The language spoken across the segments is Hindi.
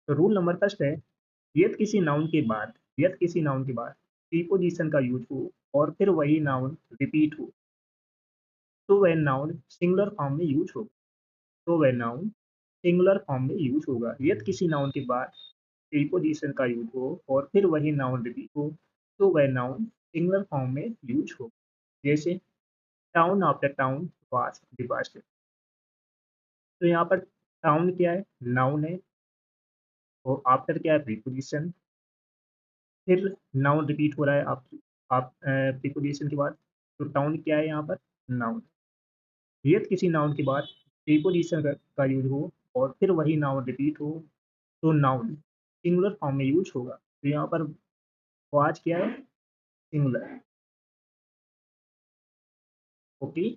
तो रूल नंबर फर्स्ट है, यदि किसी नाउन के बाद प्रीपोजिशन का यूज हो और फिर वही नाउन रिपीट हो, तो वह नाउन सिंगुलर फॉर्म में यूज होगा। यदि किसी नाउन के बाद प्रीपोजिशन का यूज हो और फिर वही नाउन रिपीट हो, तो वह नाउन सिंगुलर फॉर्म में यूज हो। जैसे town after town was devastated. तो यहाँ पर टाउन क्या है, नाउन है, और आफ्टर क्या है, प्रीपोजिशन। फिर नाउन रिपीट हो रहा है आप प्रीपोजिशन के बाद। तो टाउन क्या है यहाँ पर, नाउन। यदि किसी नाउन के बाद प्रीपोजिशन का यूज हो और फिर वही नाउन रिपीट हो, तो नाउन सिंगुलर फॉर्म में यूज होगा। तो यहाँ पर वाज क्या है, सिंगुलर। ओके।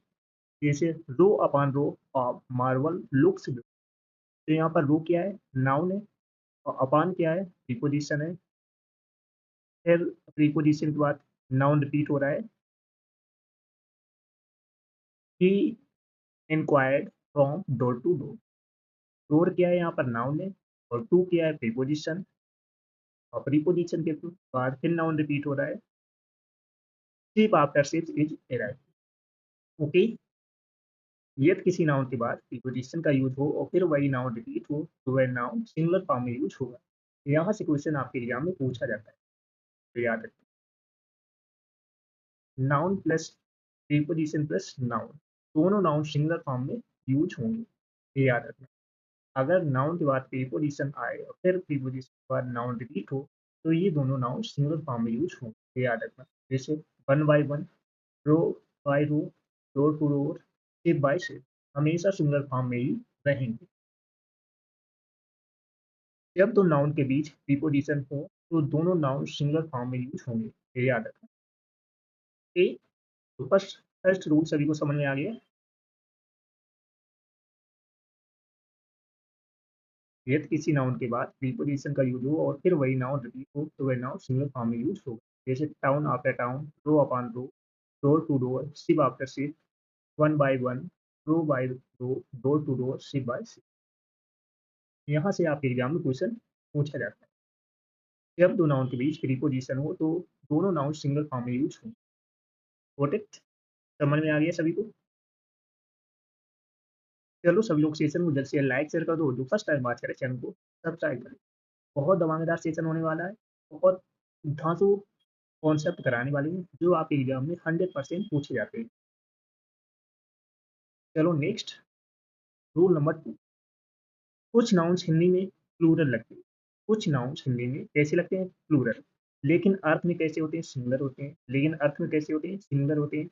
जैसे row upon row of marble looks. तो यहाँ पर रो क्या है, नाउन है, और अपान क्या है, प्रीपोजिशन है। फिर प्रीपोजिशन के बाद नाउन रिपीट हो रहा है। He enquired from door to door. Door क्या है यहाँ पर, नाउन है, और टू क्या है, प्रीपोजिशन। और प्रीपोजिशन के बाद फिर नाउन रिपीट हो रहा है। Ship after ship is arrive. Okay. यदि किसी नाउन के बाद प्रीपोजिशन का यूज हो और फिर वही नाउन रिपीट हो, तो वह नाउन सिंगुलर फॉर्म में यूज होगा। यहाँ से क्वेश्चन आपके एग्जाम में पूछा जाता है, तो याद रखें। Noun plus preposition plus noun, दोनों नाउन सिंगुलर फॉर्म में यूज होंगे, ये याद रखना। अगर नाउन के बाद प्रीपोजिशन आए और फिर प्रीपोजिशन के बाद नाउन रिपीट हो, तो ये दोनों नाउन सिंगुलर फॉर्म में यूज होंगे, ये याद रखना। जैसे one by one, row by row, door to door, ship by ship, हमेशा सिंगुलर फॉर्म में ही रहेंगे। जब दो नाउन के बीच प्रीपोजिशन हो, तो दोनों नाउन सिंगुलर फॉर्म में यूज होंगे, ये याद रखना। ओके। तो फर्स्ट फर्स्ट रूल सभी को समझ में आ गया। यदि किसी नाउन के बाद प्रीपोजिशन का यूज हो और फिर वही नाउन रिपीट हो, तो वह नाउन सिंगुलर फॉर्म में यूज होगा। जैसे town after town, row upon row, door to door, ship after ship, one by one, row by row, door to door, ship by ship. यहाँ से आपके एग्जाम में क्वेश्चन पूछा जाता है। जब दो नाउन के बीच प्रीपोजिशन हो, तो दोनों नाउन सिंगल फॉर्म में यूज हो। Got it? समझ में आ गया सभी को? चलो सभी लोग सेशन को जल्द से जल्द लाइक शेयर कर दो। जो फर्स्ट टाइम बात करें चैनल को सब्सक्राइब करें। बहुत धमाकेदार सेशन होने वाला है। बहुत धांसू कॉन्सेप्ट कराने वाले हैं, जो आपके एग्जाम में 100% पूछे जाते हैं। चलो नेक्स्ट, रूल नंबर 2। कुछ नाउन्स हिंदी में प्लूरल लगते हैं। कुछ नाउन्स हिंदी में कैसे लगते हैं, प्लूरल। लेकिन अर्थ में कैसे होते हैं, सिंगुलर होते हैं।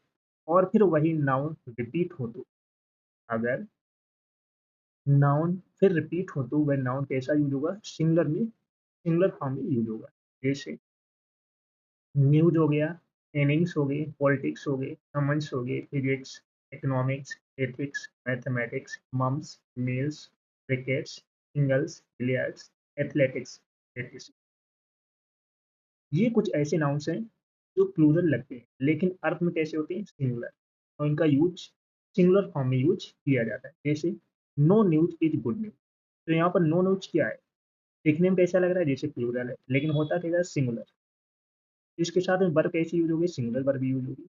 और फिर वही नाउन रिपीट हो, तो अगर नाउन फिर रिपीट हो, तो वह नाउन कैसा यूज होगा, सिंगुलर फॉर्म में यूज होगा। जैसे न्यूज हो गया, इनिंग्स हो गई, पॉलिटिक्स हो गए, कमेंट्स हो गए, physics, economics, ethics, mathematics, mumps, measles, crickets, singles, billiards, athletics, etc। ये कुछ ऐसे नाउन्स हैं जो प्लूरल लगते हैं, लेकिन अर्थ में कैसे होते हैं, सिंगुलर। और इनका यूज सिंगुलर फॉर्म में यूज किया जाता है। जैसे no news is good news. तो यहाँ पर नो न्यूज क्या है, देखने में कैसा लग रहा है, जैसे प्लूरल है, लेकिन होता क्या है, सिंगुलर। इसके साथ में वर्ब कैसे यूज होगी, सिंगुलर वर्ब यूज होगी।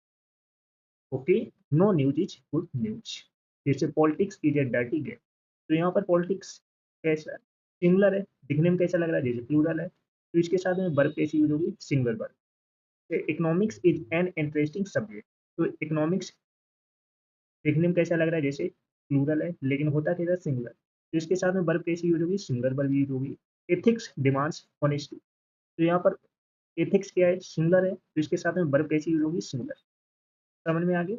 Okay. No news is good news. जैसे politics is a dirty game. तो यहाँ पर पॉलिटिक्स कैसा है, सिंगुलर है, दिखने में कैसा लग रहा है, जैसे प्लूरल है। तो इसके साथ में वर्ब कैसी यूज होगी, singular verb. Economics is an interesting subject. तो इकोनॉमिक्स देखने में कैसा लग रहा है, जैसे प्लूरल है, लेकिन होता कैसा, सिंगुलर। तो इसके साथ में वर्ब कैसी यूज होगी, सिंगुलर वर्ब यूज होगी। Ethics demands honesty. तो यहाँ पर एथिक्स क्या है, सिंगुलर है, तो इसके साथ में वर्ब कैसी यूज होगी, सिंगुलर। समझ में आ गया?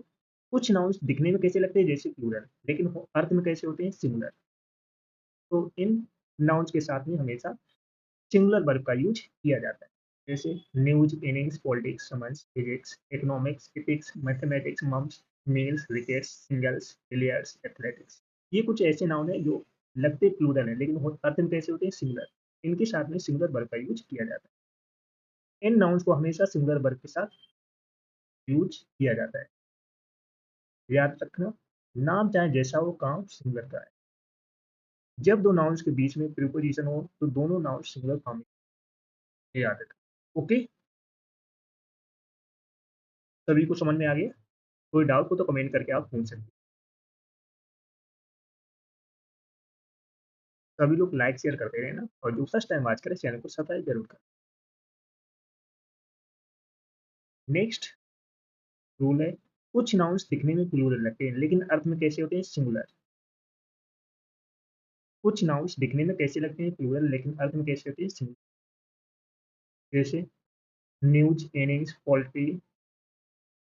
कुछ नाउन्स दिखने में कैसे लगते हैं, जैसे प्लूरल, लेकिन अर्थ में कैसे होते हैं, सिंगुलर। तो इन नाउन्स के साथ में हमेशा सिंगुलर वर्ब का यूज किया जाता है। जैसे news, innings, politics, summons, physics, economics, ethics, mathematics, mumps, meals, wickets, singles, billiards, athletics. ये कुछ ऐसे नाउन है जो लगते प्लूरल है, लेकिन अर्थ में कैसे होते हैं, सिंगुलर। इनके साथ में सिंगुलर वर्ब का यूज किया जाता है। इन नाउन्स को हमेशा सिंगुलर वर्ब के साथ यूज किया जाता है। याद रखना, नाम चाहे जैसा हो, काम सिंगुलर का है। जब दो नाउन्स के बीच में प्रीपोजिशन हो तो दोनों नाउन सिंगुलर फॉर्म में याद रखें। ओके, सभी को समझ में आ गया? कोई डाउट हो तो कमेंट करके आप पूछ सकते हैं। सभी लोग लाइक शेयर करते रहे ना, और जो फर्स्ट टाइम वॉच करे चैनल को सब्सक्राइब जरूर करें। नेक्स्ट रूल है, कुछ नाउन्स दिखने में प्लूरल लगते हैं लेकिन अर्थ में कैसे होते हैं? सिंगुलर। कुछ नाउन्स दिखने में कैसे लगते हैं? प्लूरल, लेकिन अर्थ में कैसे होते हैं? सिंगुलर। जैसे news, innings, poultry,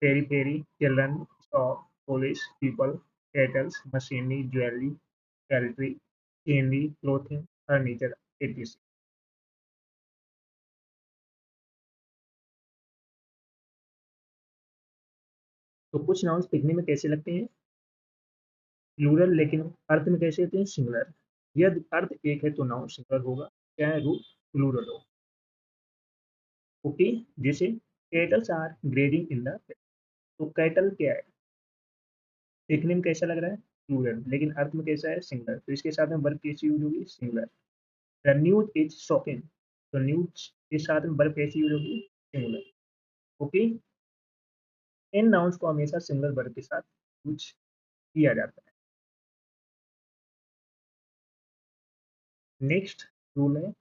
peri peri, children, stock, police, people, cattles, machinery, jewellery, paltry, scenery, clothing, furniture, etc। तो कुछ नाउन्स दिखने में कैसे लगते हैं? प्लूरल, लेकिन अर्थ में कैसे होते हैं? सिंगुलर। यदि अर्थ एक है तो नाउन सिंगुलर होगा, चाहे रूप प्लूरल हो। ओके, जैसे cattles are grazing in the, तो कैटल क्या है? देखने में कैसा लग रहा है? प्लूरल, लेकिन अर्थ में कैसा है? सिंगुलर। तो इसके साथ में वर्ब कैसी यूज होगी? Singular. The news is shocking, तो न्यूज के साथ में वर्ब कैसी यूज होगी? सिंगुलर। ओके, इन नाउन्स को हमेशा सिंगुलर वर्ब के साथ यूज किया जाता है। नेक्स्ट रूल है,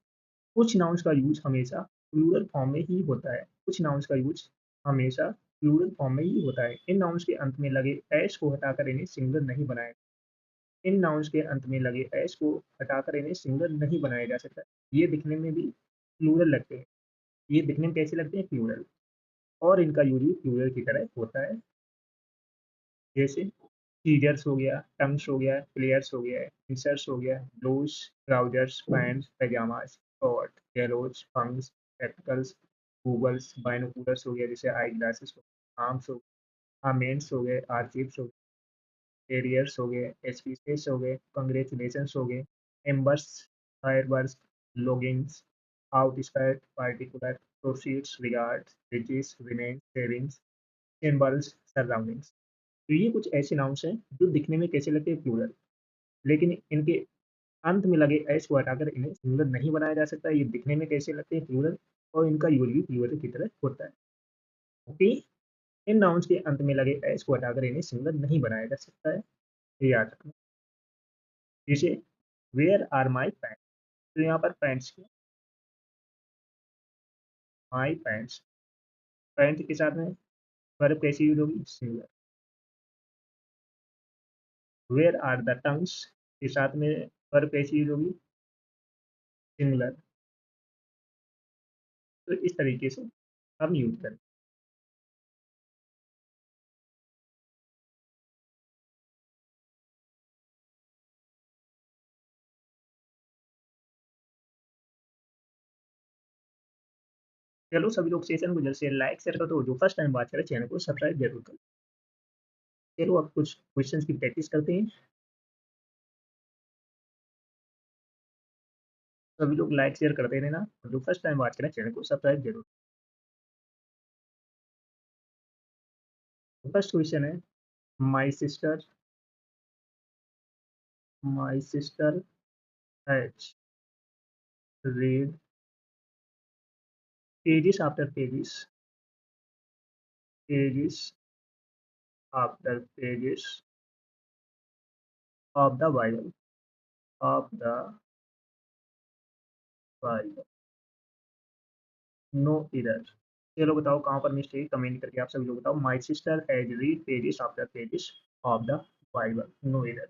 कुछ नाउन्स का यूज हमेशा प्लूरल फॉर्म में ही होता है। कुछ नाउन्स का यूज हमेशा प्लूरल फॉर्म में ही होता है। इन नाउन्स के अंत में लगे एस को हटाकर इन्हें सिंगुलर नहीं बनाया। इन नाउन्स के अंत में लगे एस को हटाकर इन्हें सिंगुलर नहीं बनाया जा सकता। ये दिखने में भी प्लूरल लगते हैं। ये दिखने में कैसे लगते हैं? प्लूरल। और इनका यूज भी प्लूरल की तरह होता है। जैसे सीजर्स हो गया, टंग्स हो गया, प्लेयर्स हो गया, इंसर्ट्स हो गया, blues, trousers, pants, pyjamas, short, yellows, funks, spectacles, goggles, binoculars हो गया, जैसे आई ग्लासेस हो, आर्म्स हो, आमेंस हो गए, आर्चिप्स हो गए, एरियर्स हो गए, एस्पीसेस हो गए, कंग्रेचुलेशंस हो गए, embers, fireworks, lodgings, out spire, particular, proceeds, regards, riches, remain, savings, symbols, surroundings. तो ये कुछ ऐसे नाउन्स हैं जो दिखने में कैसे लगते हैं? प्लूरल, लेकिन इनके अंत में लगे एस को हटाकर इन्हें सिंगुलर नहीं बनाया जा सकता। ये दिखने में कैसे लगते हैं? प्लूरल, और इनका यूज भी प्लूरल की तरह होता है। ओके, इन नाउन्स के अंत में लगे एस को हटाकर इन्हें सिंगुलर नहीं बनाया जा सकता है, ये याद रखना। जैसे वेयर आर माई पैंट्स, तो यहाँ पर पैंट्स की माई पैंट्स, पैंट के साथ में वर्ब कैसी यूज होगी? Singular. Where are the tongs के साथ में वर्ब कैसी यूज होगी? सिंगुलर। तो इस तरीके से हम यूज करें। चलो सभी लोग सेशन को जल्द से लाइक शेयर कर दो, जो फर्स्ट टाइम बात करें चैनल को सब्सक्राइब जरूर करो। चलो अब कुछ क्वेश्चंस की प्रैक्टिस करते हैं। सभी लोग लाइक शेयर करते रहना, और जो फर्स्ट टाइम बात करें चैनल को सब्सक्राइब जरूर। फर्स्ट क्वेश्चन है, my sister, my sister has read pages after pages, pages after pages of the Bible, of the Bible, no error। चलो बताओ कहाँ पर मिस्टेक, कमेंट करके आप सभी लोग बताओ। My sister has read pages after pages of the Bible, no error.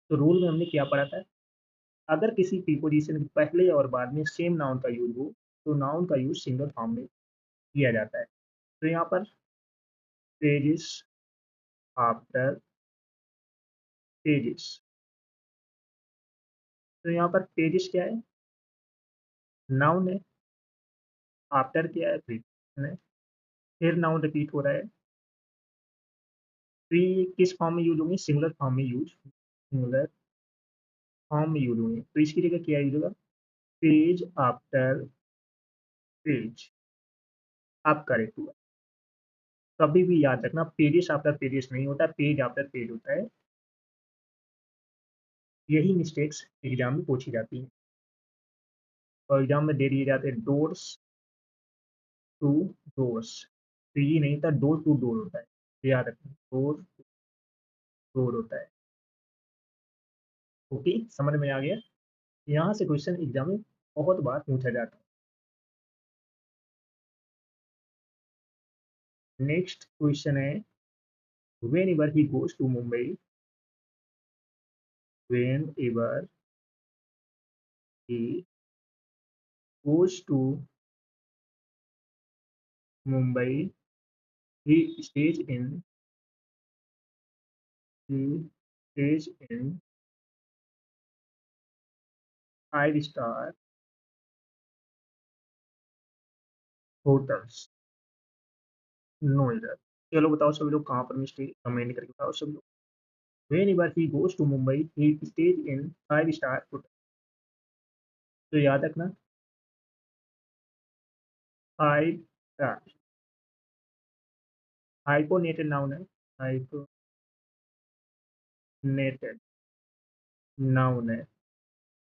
तो रूल में हमने क्या पढ़ा था? अगर किसी प्रीपोजिशन के पहले और बाद में सेम नाउन का यूज हो तो नाउन का यूज सिंगल फॉर्म में किया जाता है। तो यहाँ पर पेजेस आफ्टर पेजेस, तो यहाँ पर पेजेस क्या है? नाउन है। आफ्टर क्या है? प्रीपोजिशन है। फिर नाउन रिपीट हो रहा है, तो ये किस फॉर्म में यूज होंगे? सिंगुलर फॉर्म में यूज, सिंगुलर फॉर्म में यूज होंगे। तो इसकी जगह क्या यूज होगा? Page after page. आप करेक्ट हुआ। कभी भी याद रखना, पेजेस आफ्टर पेजेस नहीं होता, पेज आफ्टर पेज होता है। यही मिस्टेक्स एग्जाम में पूछी जाती हैं और एग्जाम में दे दिए जाते हैं डोर्स टू डोर्स। तो ये नहीं था, डोर टू डोर होता है, तो याद रखना डोर डोर होता है। ओके, समझ में आ गया। यहाँ से क्वेश्चन एग्जाम में बहुत बार पूछा जाता है। नेक्स्ट क्वेश्चन है, whenever he goes to Mumbai, whenever he goes to Mumbai, he he stays in 5 star hotels. No इधर। चलो बताओ सभी लोग कहाँ पर मिस्टेक, कमेंट करके बताओ सभी लोग। Whenever he goes to Mumbai, he stays in 5 star hotel. तो याद रखना 5 स्टार। हाइपोनेटेड नाउन है, हाइपोनेटेड नाउन है।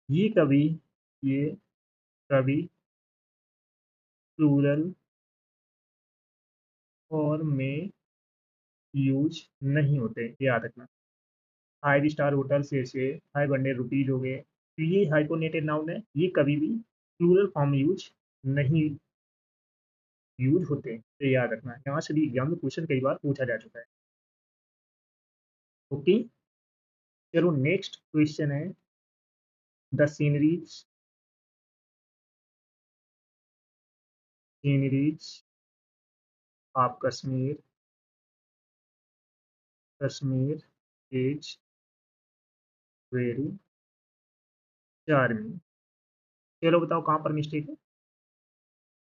ये कभी ये कभी प्लूरल फॉर्म में यूज नहीं होते, याद रखना। 5 स्टार होटल से 500 रुपीज हो गए, तो ये हाइपोनेटेड नाउन है, ये कभी भी प्लूरल फॉर्म यूज नहीं यूज होते, तो याद रखना। यहाँ से भी एग्जाम में क्वेश्चन कई बार पूछा जा चुका है। ओके, चलो नेक्स्ट क्वेश्चन है, the sceneries of Kashmir, Kashmir is very charming. चलो बताओ कहाँ पर मिस्टेक है,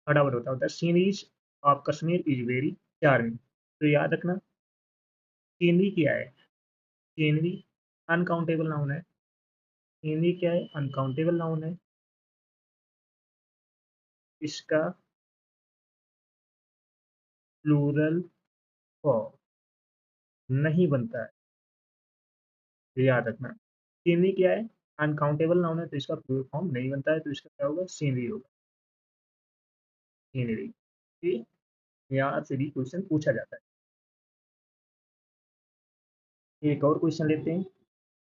फटाफट बताओ। The sceneries of Kashmir is very charming, तो याद रखना सीनरी क्या है, सीनरी अनकाउंटेबल नाउन है। सीनरी क्या है, अनकाउंटेबल नाउन है। इसका प्लूरल फॉर्म नहीं बनता है, तो याद रखना। सीनरी क्या है, अनकाउंटेबल नाउन है, तो इसका प्लूरल फॉर्म नहीं बनता है, तो इसका क्या होगा, सीनरी होगा, सीनरी। ठीक, यहाँ से भी क्वेश्चन पूछा जाता है। एक और क्वेश्चन लेते हैं।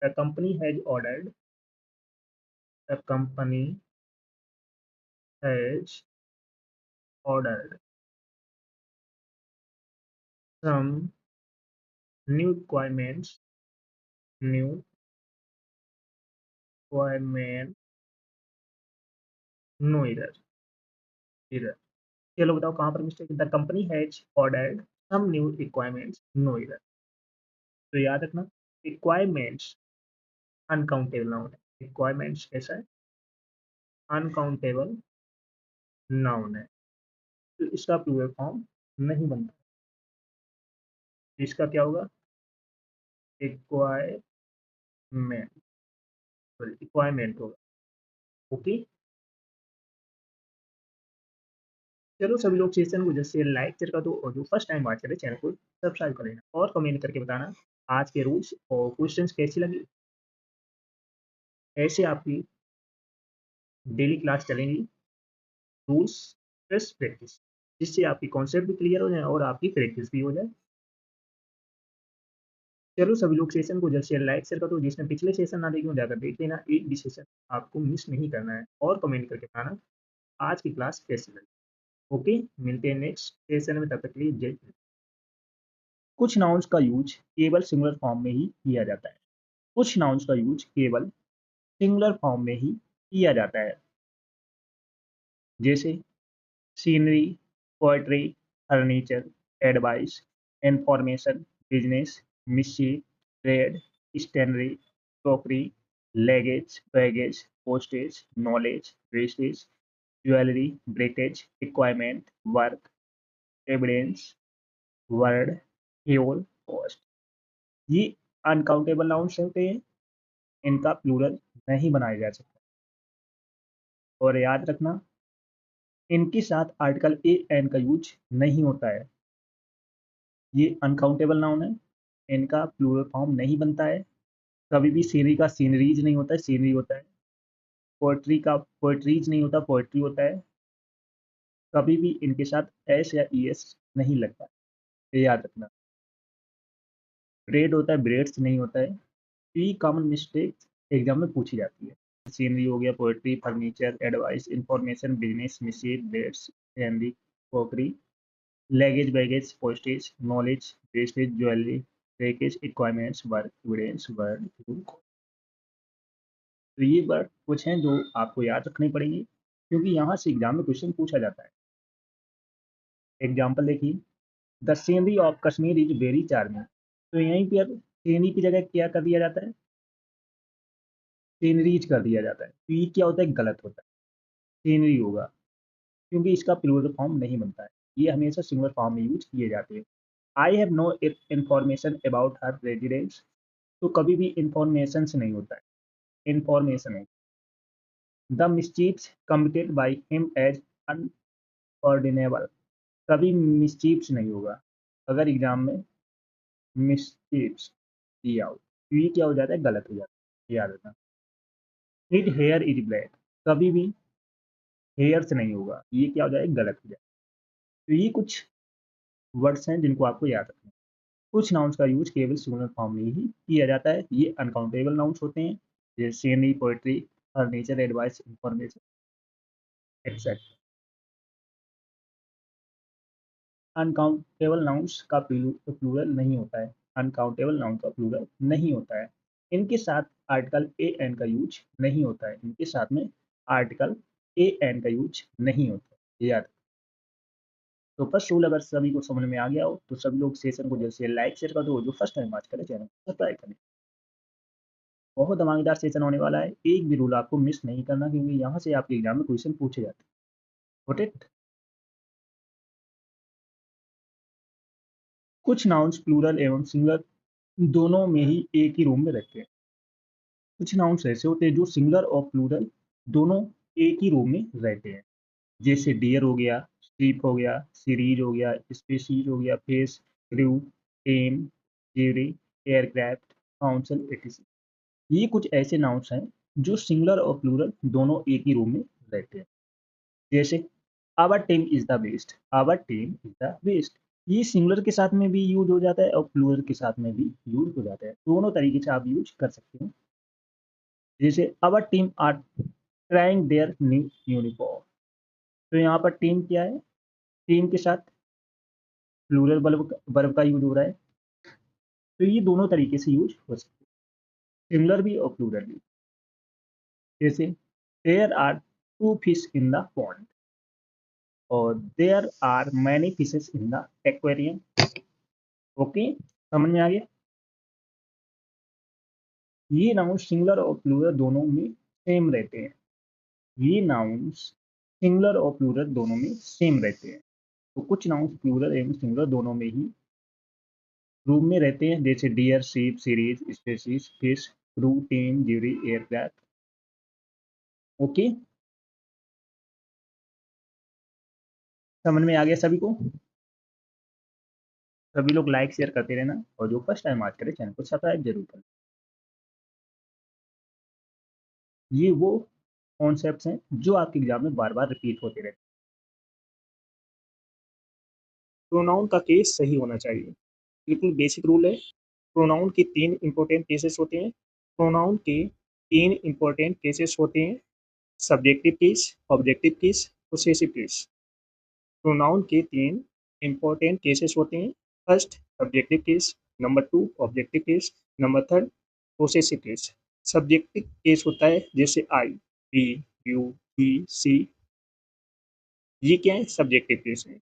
The company has ordered, the company has ordered some new requirements, new requirement, no इधर, इधर। चलो बताओ कहाँ पर मिस्टेक है, the company has ordered some new requirements, no इधर। तो याद रखना रिक्वायरमेंट्स अनकाउंटेबल नाउन है, रिक्वायरमेंट्स कैसा है, अनकाउंटेबल नाउन है, तो इसका प्लूरल फॉर्म नहीं बनता, इसका क्या होगा, रिक्वायरमेंट, सॉरी रिक्वायरमेंट होगा। ओके, चलो सभी लोग सेशन को जैसे लाइक कर दो, और जो फर्स्ट टाइम बात करें चैनल को सब्सक्राइब कर लेना, और कमेंट करके बताना आज के रूल्स और क्वेश्चंस कैसी लगी। ऐसे आपकी डेली क्लास चलेंगी, रूल्स प्लस प्रैक्टिस, जिससे आपकी कॉन्सेप्ट भी क्लियर हो जाए और आपकी प्रैक्टिस भी हो जाए। चलो सभी लोग सेशन को जल्द से जल्द लाइक शेयर कर दो, जिसने पिछले सेशन ना देखे हो जाकर देख लेना, एक भी सेशन आपको मिस नहीं करना है, और कमेंट करके बताना आज की क्लास कैसी लगी। ओके, मिलते हैं नेक्स्ट सेशन में, तब तक के लिए जय हिंद। कुछ नाउन्स का यूज केवल सिंगुलर फॉर्म में ही किया जाता है, कुछ नाउन्स का यूज केवल सिंगुलर फॉर्म में ही किया जाता है, जैसे scenery, poetry, furniture, advice, information, business, missy, trade, stationery, crockery, luggage, baggage, postage, knowledge, wastage, jewellery, breakage, requirement, work, evidence, word, fuel, cost. ये अनकाउंटेबल नाउन्स होते हैं, इनका प्लूरल नहीं बनाया जा सकता, और याद रखना इनके साथ आर्टिकल ए एन का यूज नहीं होता है। ये अनकाउंटेबल नाउन है, इनका प्लूरल फॉर्म नहीं बनता है, कभी भी सीनरी का सीनरीज नहीं होता है, सीनरी होता है। पोएट्री का पोएट्रीज नहीं होता, पोएट्री होता है। कभी भी इनके साथ एस या ईएस नहीं लगता है, ये याद रखना। ब्रेड होता है, ब्रेड्स नहीं होता है। थ्री कॉमन मिस्टेक्स एग्जाम में पूछी जाती है। सीनरी हो गया, poetry, furniture, advice, information, business, machine, breads, handy, crockery, luggage, baggage, postage, knowledge, wastage, jewellery, package, equipments, work, evidence, word, तो ये वर्ड कुछ हैं जो आपको याद रखने पड़ेंगे, क्योंकि यहाँ से एग्जाम में क्वेश्चन पूछा जाता है। एग्जाम्पल देखिए, the scenery of Kashmir is very charming. तो यहीं पर सीनरी की जगह क्या कर दिया जाता है, सीनरीज कर दिया जाता है। तो ये क्या होता है, गलत होता है, सीनरी होगा, क्योंकि इसका प्लूरल फॉर्म नहीं बनता है। ये हमेशा सिंगुलर फॉर्म में यूज किए जाते हैं। I have no information about her residence. तो कभी भी इंफॉर्मेशन से नहीं होता है, इंफॉर्मेशन है। The mischiefs committed by him as unpardonable. कभी मिसचीफ्स नहीं होगा। अगर एग्जाम में मिसचीफ्स दिया हो तो ये क्या हो जाता है, गलत हो जाता है, याद रखना। His here is black. कभी भी हेयर से नहीं होगा, ये क्या हो जाएगा, गलत हो जाएगा। तो ये कुछ वर्ड्स हैं जिनको आपको याद रखना है। कुछ नाउन्स का यूज केवल सिंगुलर फॉर्म में ही किया जाता है। ये अनकाउंटेबल नाउन्स होते हैं, जैसे scenery, poetry, furniture, advice, information, etcetera. Uncountable nouns का प्लूरल नहीं होता है, अनकाउंटेबल नाउन का प्लूरल नहीं होता है। इनके साथ आर्टिकल ए एन का यूज नहीं होता है, इनके साथ में आर्टिकल ए एन का यूज नहीं होता है, याद। तो फर्स्ट रूल अगर सभी को समझ में आ गया हो तो सभी लोग सेशन को जैसे लाइक शेयर कर दो, जो फर्स्ट टाइम बात करें चैनल सब्सक्राइब करें। बहुत धमाकेदार सेशन होने वाला है, एक भी रूल आपको मिस नहीं करना, क्योंकि यहाँ से आपके एग्जाम में क्वेश्चन पूछे जाते हैं। Got it? कुछ नाउन्स प्लूरल एवं सिंगुलर दोनों में ही एक ही रूम में रहते हैं। कुछ नाउन्स ऐसे होते हैं जो सिंगुलर और प्लूरल दोनों एक ही रूम में रहते हैं, जैसे डियर हो गया, स्ट्रीप हो गया, सीरीज हो गया, स्पीशीज हो गया, फेस, क्रू, टेम, जेरी, एयरक्राफ्ट, काउंसिल, एटीसी। ये कुछ ऐसे नाउन्स हैं जो सिंगुलर और प्लूरल दोनों एक ही रूम में रहते हैं। जैसे our team is the best, our team is the best. ये सिंगुलर के साथ में भी यूज हो जाता है और प्लूरल के साथ में भी यूज हो जाता है, दोनों तरीके से आप यूज कर सकते हैं। जैसे our team are trying their new uniform. तो यहाँ पर टीम क्या है, टीम के साथ प्लूरल वर्ब का यूज हो रहा है। तो ये दोनों तरीके से यूज हो सकते हैं, सिंगुलर भी और प्लूरल भी। जैसे there are two fish in the pond, और there are many fishes in the aquarium. Okay, समझ में आ गया। ये नाउन सिंगुलर और प्लूरल दोनों में सेम रहते हैं, ये नाउन्स सिंगुलर और प्लूरल दोनों में सेम रहते हैं। तो कुछ नाउन्स प्लूरल एवं सिंगुलर दोनों में ही रूम में रहते हैं, जैसे deer, sheep, series, species, fish, crew, team, jury, aircraft. Okay, समझ में आ गया सभी को। सभी लोग लाइक शेयर करते रहना, और जो फर्स्ट टाइम आज करे चैनल को सब्सक्राइब जरूर करें। ये वो कॉन्सेप्ट्स हैं जो आपके एग्जाम में बार बार रिपीट होते रहते हैं। प्रोनाउन का केस सही होना चाहिए, बिल्कुल बेसिक रूल है। प्रोनाउन के तीन इंपॉर्टेंट केसेस होते हैं, प्रोनाउन के तीन इंपॉर्टेंट केसेस होते हैं, subjective case, objective case, possessive case. Pronoun के तीन इंपॉर्टेंट केसेस होते हैं, first subjective case, number two objective case, number third possessive case. Subjective case होता है जैसे आई, बी, यू, ही, सी। ये क्या है, सब्जेक्टिव केस है।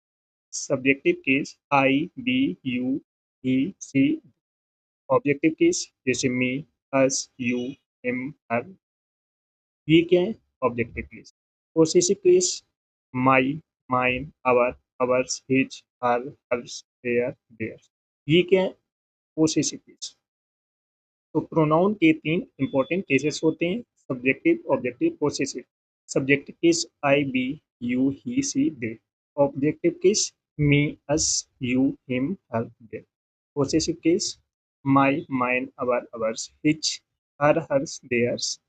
Subjective case I, we, you, he, she. Objective case जैसे me, us, you, him, her. ये क्या है, objective case. Possessive case my, mine, our, ours, his, her, hers, their, theirs. ये क्या है, पोसेसिव केस। तो प्रोनाउन के तीन इंपॉर्टेंट केसेस होते हैं, subjective, objective, possessive. Subjective case I, we, you, he, she, they. Objective case me, us, you, him, her, they. Possessive case my, mine, our, ours, his, her, hers, theirs,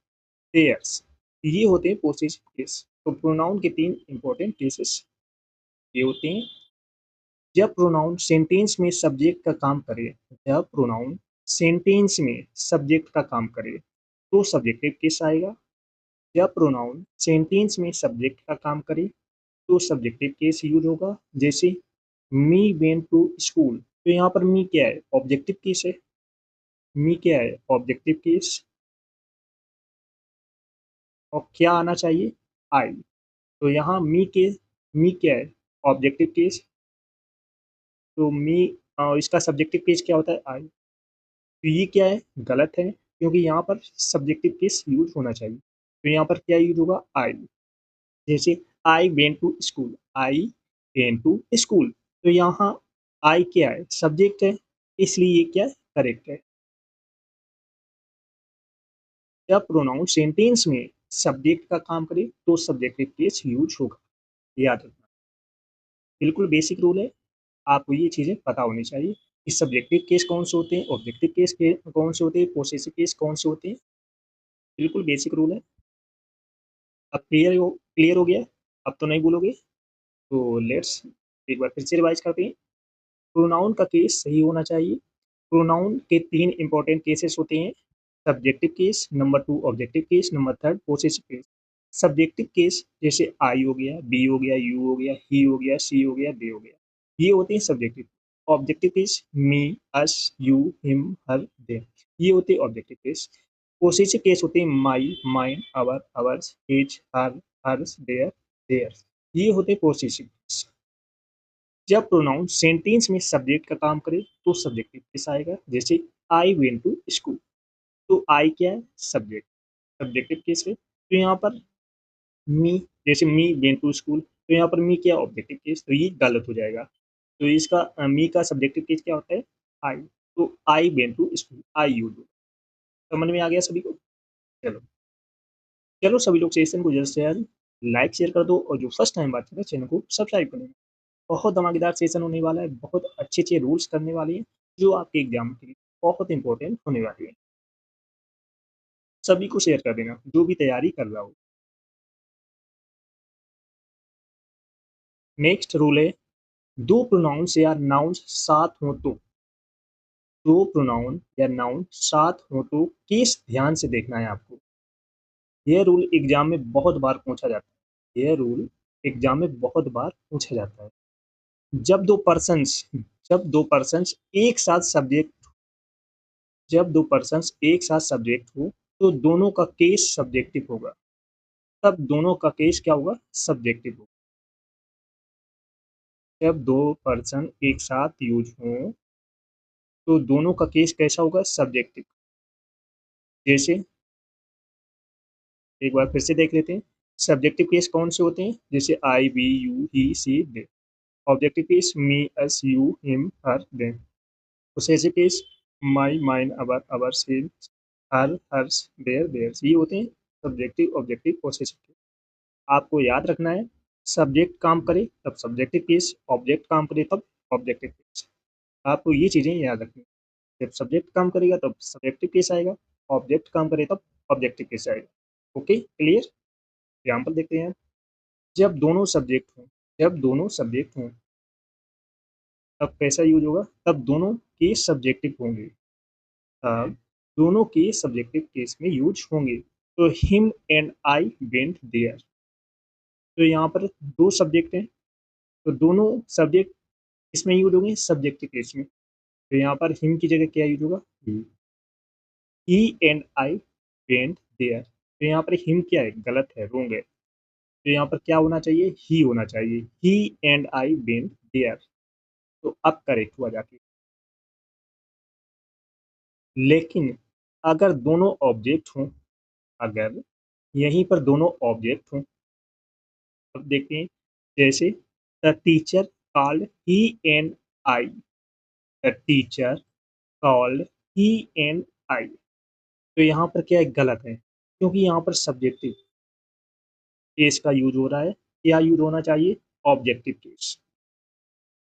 theirs, ये होते हैं पोसेसिव केस। तो प्रोनाउन के 3 इंपॉर्टेंट केसेस ये होते हैं जब प्रोनाउन सेंटेंस में सब्जेक्ट का काम करे। जब प्रोनाउन सेंटेंस में सब्जेक्ट का काम करे तो सब्जेक्टिव केस आएगा। जब प्रोनाउन सेंटेंस में सब्जेक्ट का काम करे तो सब्जेक्टिव केस यूज होगा। जैसे मी वेंट टू स्कूल, तो यहाँ पर मी क्या है? ऑब्जेक्टिव केस है। मी क्या है? Objective case. और क्या आना चाहिए? आई। तो यहाँ मी क्या है? Objective case. तो मी इसका सब्जेक्टिव केस क्या होता है? आई। तो ये क्या है? गलत है, क्योंकि यहाँ पर सब्जेक्टिव केस यूज होना चाहिए। तो यहाँ पर क्या यूज होगा? आई। जैसे I went to school, I went to school, तो यहाँ आई क्या है? सब्जेक्ट है, इसलिए ये क्या है? करेक्ट है। जब प्रोनाउन सेंटेंस में सब्जेक्ट का काम करे तो सब्जेक्टिव केस यूज होगा। याद रखना, बिल्कुल बेसिक रूल है, आपको ये चीजें पता होनी चाहिए कि सब्जेक्टिव केस कौन से होते हैं, ऑब्जेक्टिव केस कौन से होते हैं, पोसेसिव केस कौन से होते हैं। बिल्कुल बेसिक रूल है। अब क्लियर हो गया? अब तो नहीं भूलोगे? तो लेट्स एक बार फिर से रिवाइज करते हैं। प्रोनाउन का केस सही होना चाहिए। प्रोनाउन के 3 इंपॉर्टेंट केसेस होते हैं। Subjective case, number 2 objective case, number 3 possessive case. Subjective case जैसे आई हो गया, बी हो गया, यू हो गया, ही हो गया, सी हो गया, दे हो गया, ये होते हैं subjective. Objective case me, us, you, him, her, they, ये होते हैं ऑब्जेक्टिव केस। पोसेसिव केस होते हैं my, mine, our, ours, his, her, hers, their, theirs, ये होते हैं पोसेसिव केस। जब प्रोनाउन सेंटेंस में सब्जेक्ट का काम करे तो सब्जेक्टिव केस आएगा। जैसे आई वेंट टू स्कूल, तो आई क्या है? सब्जेक्ट, सब्जेक्टिव केस है। तो यहाँ पर मी, जैसे मी वेंट टू स्कूल, तो यहाँ पर मी क्या? ऑब्जेक्टिव केस, तो ये गलत हो जाएगा। तो इसका मी का सब्जेक्टिव केस क्या होता है? आई। तो I went to school, I use. समझ में आ गया सभी को? चलो चलो, सभी लोग सेशन को जल्द से जल्द लाइक शेयर कर दो, और जो फर्स्ट टाइम बात कर रहे हैं चैनल को सब्सक्राइब कर लेना। बहुत धमाकेदार सेशन होने वाला है, बहुत अच्छे अच्छे रूल्स करने वाले हैं जो आपके एग्जाम के लिए बहुत इंपॉर्टेंट होने वाले हैं। सभी को शेयर कर देना जो भी तैयारी कर रहा हो। नेक्स्ट रूल है, दो प्रोनाउंस या नाउन्स साथ हो तो, दो प्रोनाउन या नाउन साथ हो तो केस ध्यान से देखना है आपको। यह रूल एग्जाम में बहुत बार पूछा जाता है। यह रूल एग्जाम में बहुत बार पूछा जाता है। जब दो पर्सन्स जब दो पर्सन्स एक साथ सब्जेक्ट जब दो पर्सन्स एक साथ सब्जेक्ट हो तो दोनों का केस सब्जेक्टिव होगा। तब दोनों का केस क्या होगा? सब्जेक्टिव होगा। जब दो पर्सन एक साथ यूज हो तो दोनों का केस कैसा होगा? सब्जेक्टिव। जैसे एक बार फिर से देख लेते हैं। सब्जेक्टिव केस कौन से होते हैं? जैसे I, we, you, he, she, they. Objective case me, us, you, him, her, them. Possessive case my, mine, our, ours, his, her, hers, their, theirs, ये होते हैं सब्जेक्टिव, ऑब्जेक्टिव, पोसेसिव केस। आपको याद रखना है, सब्जेक्ट काम करे तब सब्जेक्टिव केस, ऑब्जेक्ट काम करे तब ऑब्जेक्टिव केस। आपको ये चीजें याद रखनी है। जब सब्जेक्ट काम करेगा तब सब्जेक्टिव केस आएगा, ऑब्जेक्ट काम करे तब ऑब्जेक्टिव केस आएगा। Okay, clear? एग्जाम्पल देखते हैं। जब दोनों सब्जेक्ट हों जब दोनों सब्जेक्ट हों तब कैसा यूज होगा? तब दोनों के सब्जेक्टिव होंगे। तब दोनों के सब्जेक्टिव केस में यूज होंगे। तो him and I went there, तो यहाँ पर दो सब्जेक्ट हैं, तो दोनों सब्जेक्ट इसमें यूज होंगे सब्जेक्टिव केस में। तो यहाँ पर हिम की जगह क्या यूज होगा? ही एंड आई वेंट देयर, तो यहाँ पर हिम क्या है? गलत है, रोंग है। तो यहाँ पर क्या होना चाहिए? ही होना चाहिए। ही एंड आई वेंट देयर, तो अब करेक्ट हुआ जाके। लेकिन अगर दोनों ऑब्जेक्ट हों अगर यहीं पर दोनों ऑब्जेक्ट हों, अब देखते हैं। जैसे the teacher called he and I, the teacher called he and I, तो यहाँ पर क्या है? गलत है, क्योंकि यहाँ पर सब्जेक्टिव केस का यूज हो रहा है। क्या यूज होना चाहिए? Objective case.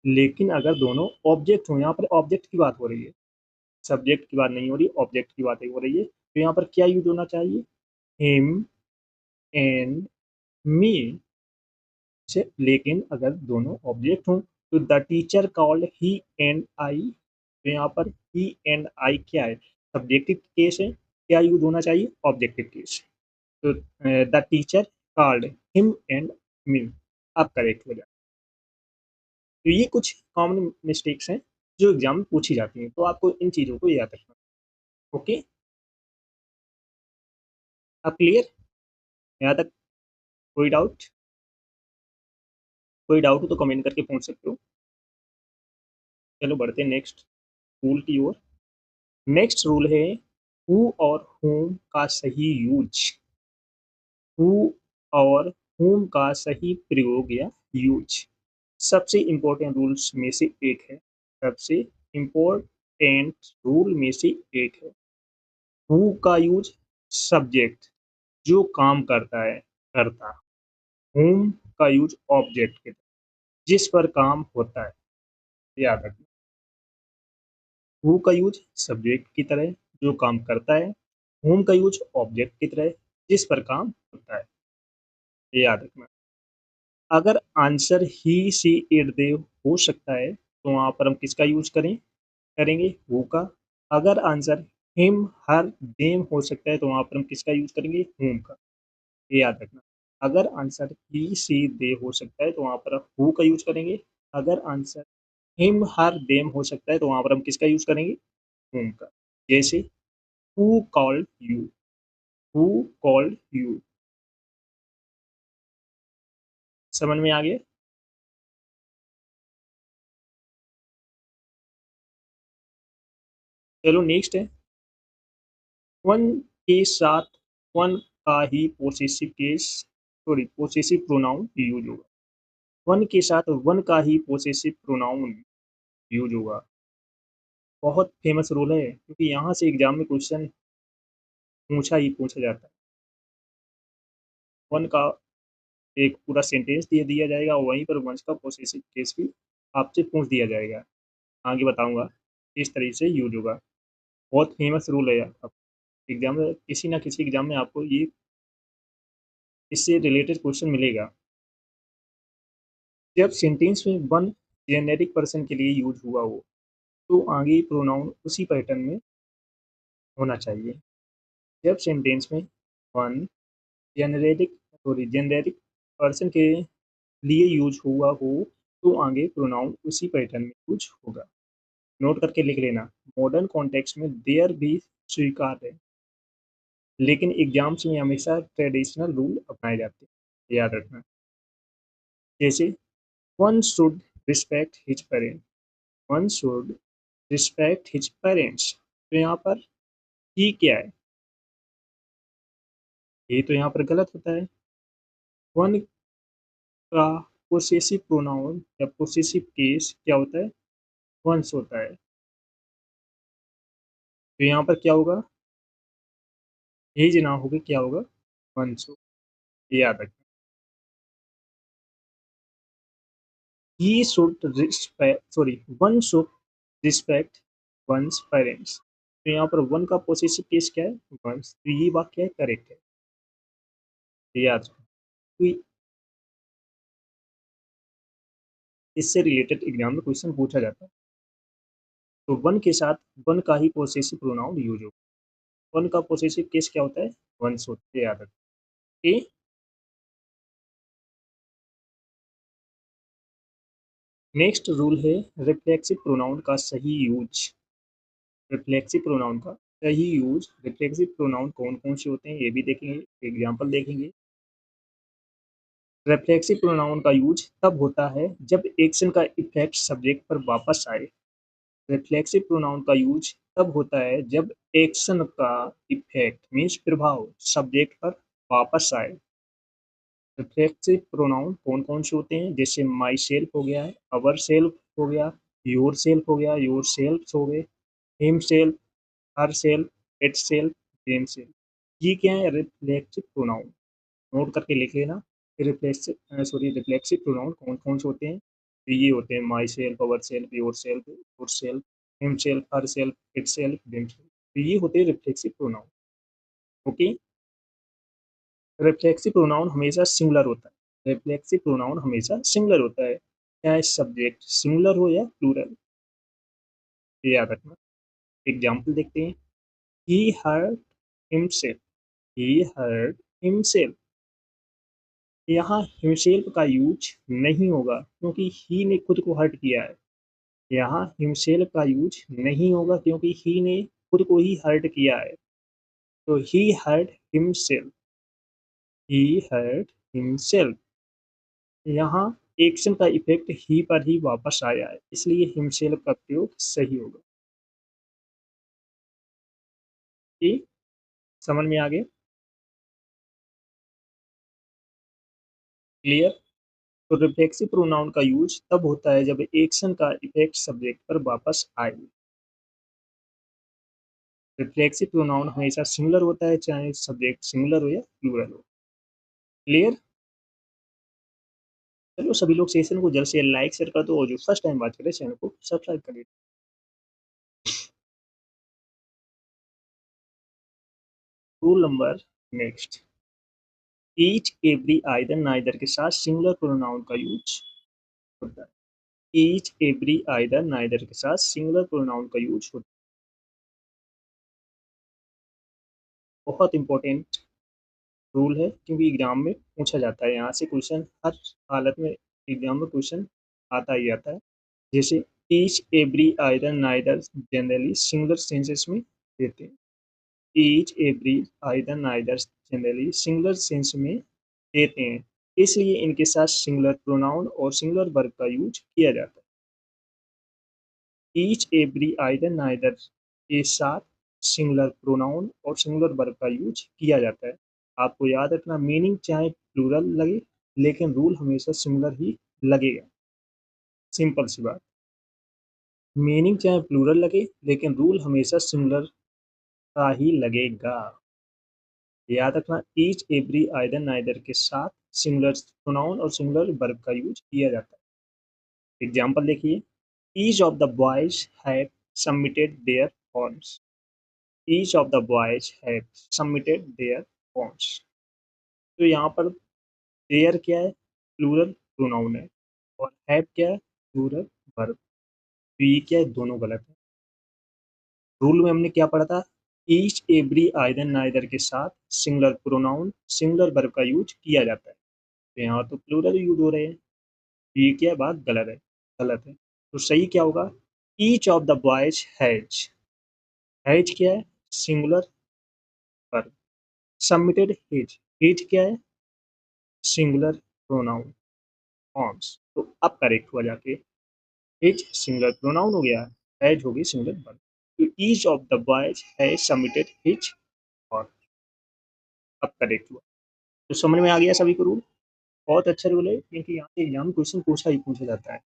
लेकिन अगर दोनों ऑब्जेक्ट हो, यहाँ पर ऑब्जेक्ट की बात हो रही है, सब्जेक्ट की बात नहीं हो रही, ऑब्जेक्ट की बात हो रही है। तो यहाँ पर क्या यूज होना चाहिए, हिम एंड मी से। लेकिन अगर दोनों ऑब्जेक्ट हों तो the teacher called he and I, तो यहाँ पर ही एंड आई क्या है, सब्जेक्टिव केस है, क्या यूज होना चाहिए, ऑब्जेक्टिव केस। तो the teacher called him and me, आप करेक्ट हो जाए। तो ये कुछ कॉमन मिस्टेक्स हैं जो एग्जाम में पूछी जाती हैं, तो आपको इन चीज़ों को याद रखना। ओके, अब क्लियर, यहाँ तक कोई डाउट, कोई डाउट हो तो कमेंट करके पूछ सकते हो। चलो बढ़ते हैं नेक्स्ट रूल की ओर। नेक्स्ट रूल है हु और whom का सही यूज। हु और whom का सही प्रयोग या यूज सबसे इंपॉर्टेंट रूल्स में से एक है, सबसे इंपॉर्टेंट रूल में से एक है। हु का यूज सब्जेक्ट, जो काम करता है, करता। whom का यूज ऑब्जेक्ट के, जिस पर काम होता है, याद रखना। हु का यूज सब्जेक्ट की तरह, जो काम करता है। whom का यूज ऑब्जेक्ट की तरह, जिस पर काम होता है, याद रखना। अगर answer he see it they हो सकता है तो वहां पर हम किसका यूज करेंगे हु का। अगर आंसर हिम हर देम हो सकता है तो वहां पर हम किसका यूज करेंगे whom का, ये याद रखना। अगर आंसर ही सी दे हो सकता है तो वहां पर हु का यूज करेंगे। अगर आंसर हिम हर देम हो सकता है तो वहां पर हम किसका यूज करेंगे whom का। जैसे who called you, who called you, समझ में आ गया। चलो नेक्स्ट है, वन के साथ वन का ही possessive case, sorry possessive pronoun use होगा। वन के साथ वन का ही पोसेसिव प्रोनाउन यूज होगा। बहुत फेमस रूल है क्योंकि यहाँ से एग्जाम में क्वेश्चन पूछा ही पूछा जाता है। वन का एक पूरा सेंटेंस दे दिया जाएगा, वहीं पर वन का पोसेसिव केस भी आपसे पूछ दिया जाएगा। आगे बताऊंगा किस तरीके से यूज होगा। बहुत फेमस रूल है यार। एग्जाम में किसी ना किसी एग्जाम में आपको ये इससे रिलेटेड क्वेश्चन मिलेगा। जब सेंटेंस में वन जेनेरिक पर्सन के लिए यूज हुआ हो तो आगे प्रोनाउन उसी पैटर्न में होना चाहिए। जब सेंटेंस में वन जेनेरिक पर्सन के लिए यूज हुआ हो तो आगे प्रोनाउन उसी पैटर्न में यूज होगा। नोट करके लिख लेना। मॉडर्न कॉन्टेक्स्ट में देयर भी स्वीकार्य है, लेकिन एग्जाम्स में हमेशा ट्रेडिशनल रूल अपनाए जाते हैं, याद रखना। जैसे one should respect his parent, one should respect his parents, तो यहाँ पर ही क्या है, ये तो यहाँ पर गलत होता है। वन का पोसेसिव प्रोनाउन या पोसेसिव केस क्या होता है, वंस होता है। तो यहाँ पर क्या होगा, हिज ना होगा, क्या होगा, वंस हो, ये याद रखना। He should respect, sorry one should respect one's parents, तो यहाँ पर वन का पोसेसिव केस क्या है, वंस, तो ये वाक्य है करेक्ट है, ये याद रखना। तो इससे रिलेटेड एग्जाम में क्वेश्चन पूछा जाता है। तो वन के साथ वन का ही पोसेसिव प्रोनाउन यूज होगा। वन का पोसेसिव केस क्या होता है, वंस होते हैं, याद रखें। नेक्स्ट रूल है रिफ्लेक्सिव प्रोनाउन का सही यूज। रिफ्लेक्सिव प्रोनाउन का सही यूज, रिफ्लेक्सिव प्रोनाउन कौन कौन से होते हैं ये भी देखेंगे, एग्जाम्पल देखेंगे। रिफ्लेक्सिव प्रोनाउन का यूज तब होता है जब एक्शन का इफेक्ट सब्जेक्ट पर वापस आए। रिफ्लेक्सिव प्रोनाउन का यूज तब होता है जब एक्शन का इफेक्ट मीन्स प्रभाव सब्जेक्ट पर वापस आए। रिफ्लेक्सिव प्रोनाउन कौन कौन से होते हैं, जैसे माई सेल्फ हो गया, अवर सेल्फ हो गया, योर सेल्फ हो गया, योर सेल्फ हो गए, him self, her self, it self, them self, ये क्या है, रिफ्लेक्सिव प्रोनाउन। नोट करके लिख लेना। रिफ्लेक्सिव प्रोनाउन कौन कौन से होते हैं, तो ये होते हैं my self, our self, your self, him self, her self, it self, them self, तो ये होते हैं reflexive pronoun. Okay. Reflexive pronoun हमेशा सिंगुलर होता है। रिफ्लेक्सिव प्रोनाउन हमेशा सिंगुलर होता है, चाहे सब्जेक्ट सिंगुलर हो या प्लूरल, ये याद रखना। एग्जाम्पल देखते हैं। ही हर्ट हिमसेल्फ। ही हर्ट हिमसेल्फ। यहाँ हिमसेल्फ का यूज नहीं होगा क्योंकि ही ने खुद को हर्ट किया है। यहाँ हिमसेल्फ का यूज नहीं होगा क्योंकि ही ने खुद को ही हर्ट किया है। तो ही हर्ट हिमसेल्फ। ही हर्ट हिमसेल्फ। यहाँ एक्शन का इफेक्ट ही पर ही वापस आया है, इसलिए हिमसेल्फ का प्रयोग सही होगा। ठीक, समझ में आ गया? क्लियर? तो रिफ्लेक्सिव प्रोनाउन का यूज तब होता है जब एक्शन का इफेक्ट सब्जेक्ट पर वापस आए। रिफ्लेक्सिव प्रोनाउन हमेशा सिंगुलर होता है, चाहे सब्जेक्ट सिंगुलर हो या प्लूरल हो। क्लियर? चलो सभी लोग सेशन को जल्द से लाइक शेयर कर दो और जो फर्स्ट टाइम बात करें चैनल को सब्सक्राइब कर दो। Rule number next. Each every either neither के साथ सिंगुलर प्रोनाउन का यूज होता है। ईच एवरी आइदर नाइदर के साथ सिंगुलर प्रोनाउन का यूज होता है। बहुत इंपॉर्टेंट रूल है क्योंकि एग्जाम में पूछा जाता है, यहाँ से क्वेश्चन हर हालत में एग्जाम में क्वेश्चन आता ही आता है। जैसे each every either neither generally singular senses में देते हैं। Each every either neither generally singular sense में देते हैं, इसलिए इनके साथ सिंगुलर प्रोनाउन और सिंगुलर वर्ब का यूज किया जाता है। ईच एवरी आइदर नाइदर के साथ सिंगुलर प्रोनाउन और सिंगुलर वर्ब का यूज किया जाता है। आपको याद रखना, मीनिंग चाहे प्लूरल लगे लेकिन रूल हमेशा सिंगुलर ही लगेगा। सिंपल सी बात। मीनिंग चाहे प्लूरल लगे लेकिन रूल हमेशा सिंगुलर का ही लगेगा। याद रखना, ईच एवरी आइदर नाइदर के साथ सिंगुलर प्रोनाउन और सिंगुलर वर्ब का यूज किया जाता है। एग्जाम्पल देखिए। Each of the boys have submitted there forms. Each of the boys have submitted there forms. तो यहाँ पर देयर क्या है? प्लूरल प्रोनाउन है। और हैव क्या है? Plural verb. तो ये क्या है? दोनों गलत है। रूल में हमने क्या पढ़ा था? ईच एवरी आइदर नाइदर के साथ सिंगुलर प्रोनाउन सिंगुलर वर्ब का यूज किया जाता है। तो यहाँ तो प्लूरल यूज हो रहे हैं। ये क्या बात गलत है? गलत है। तो सही क्या होगा? Each of the boys has क्या है? Singular verb. सबमिटेड हिज क्या है? Singular pronoun forms. तो अब करेक्ट हुआ जाके, हिज सिंगुलर प्रोनाउन हो गया, हैज होगी सिंगुलर वर्ब। तो each of the boys has submitted his और अब करेक्ट हुआ। तो समझ में आ गया सभी को रूल? बहुत अच्छा रूल है क्योंकि यहाँ से एग्जाम क्वेश्चन पूछा जाता है।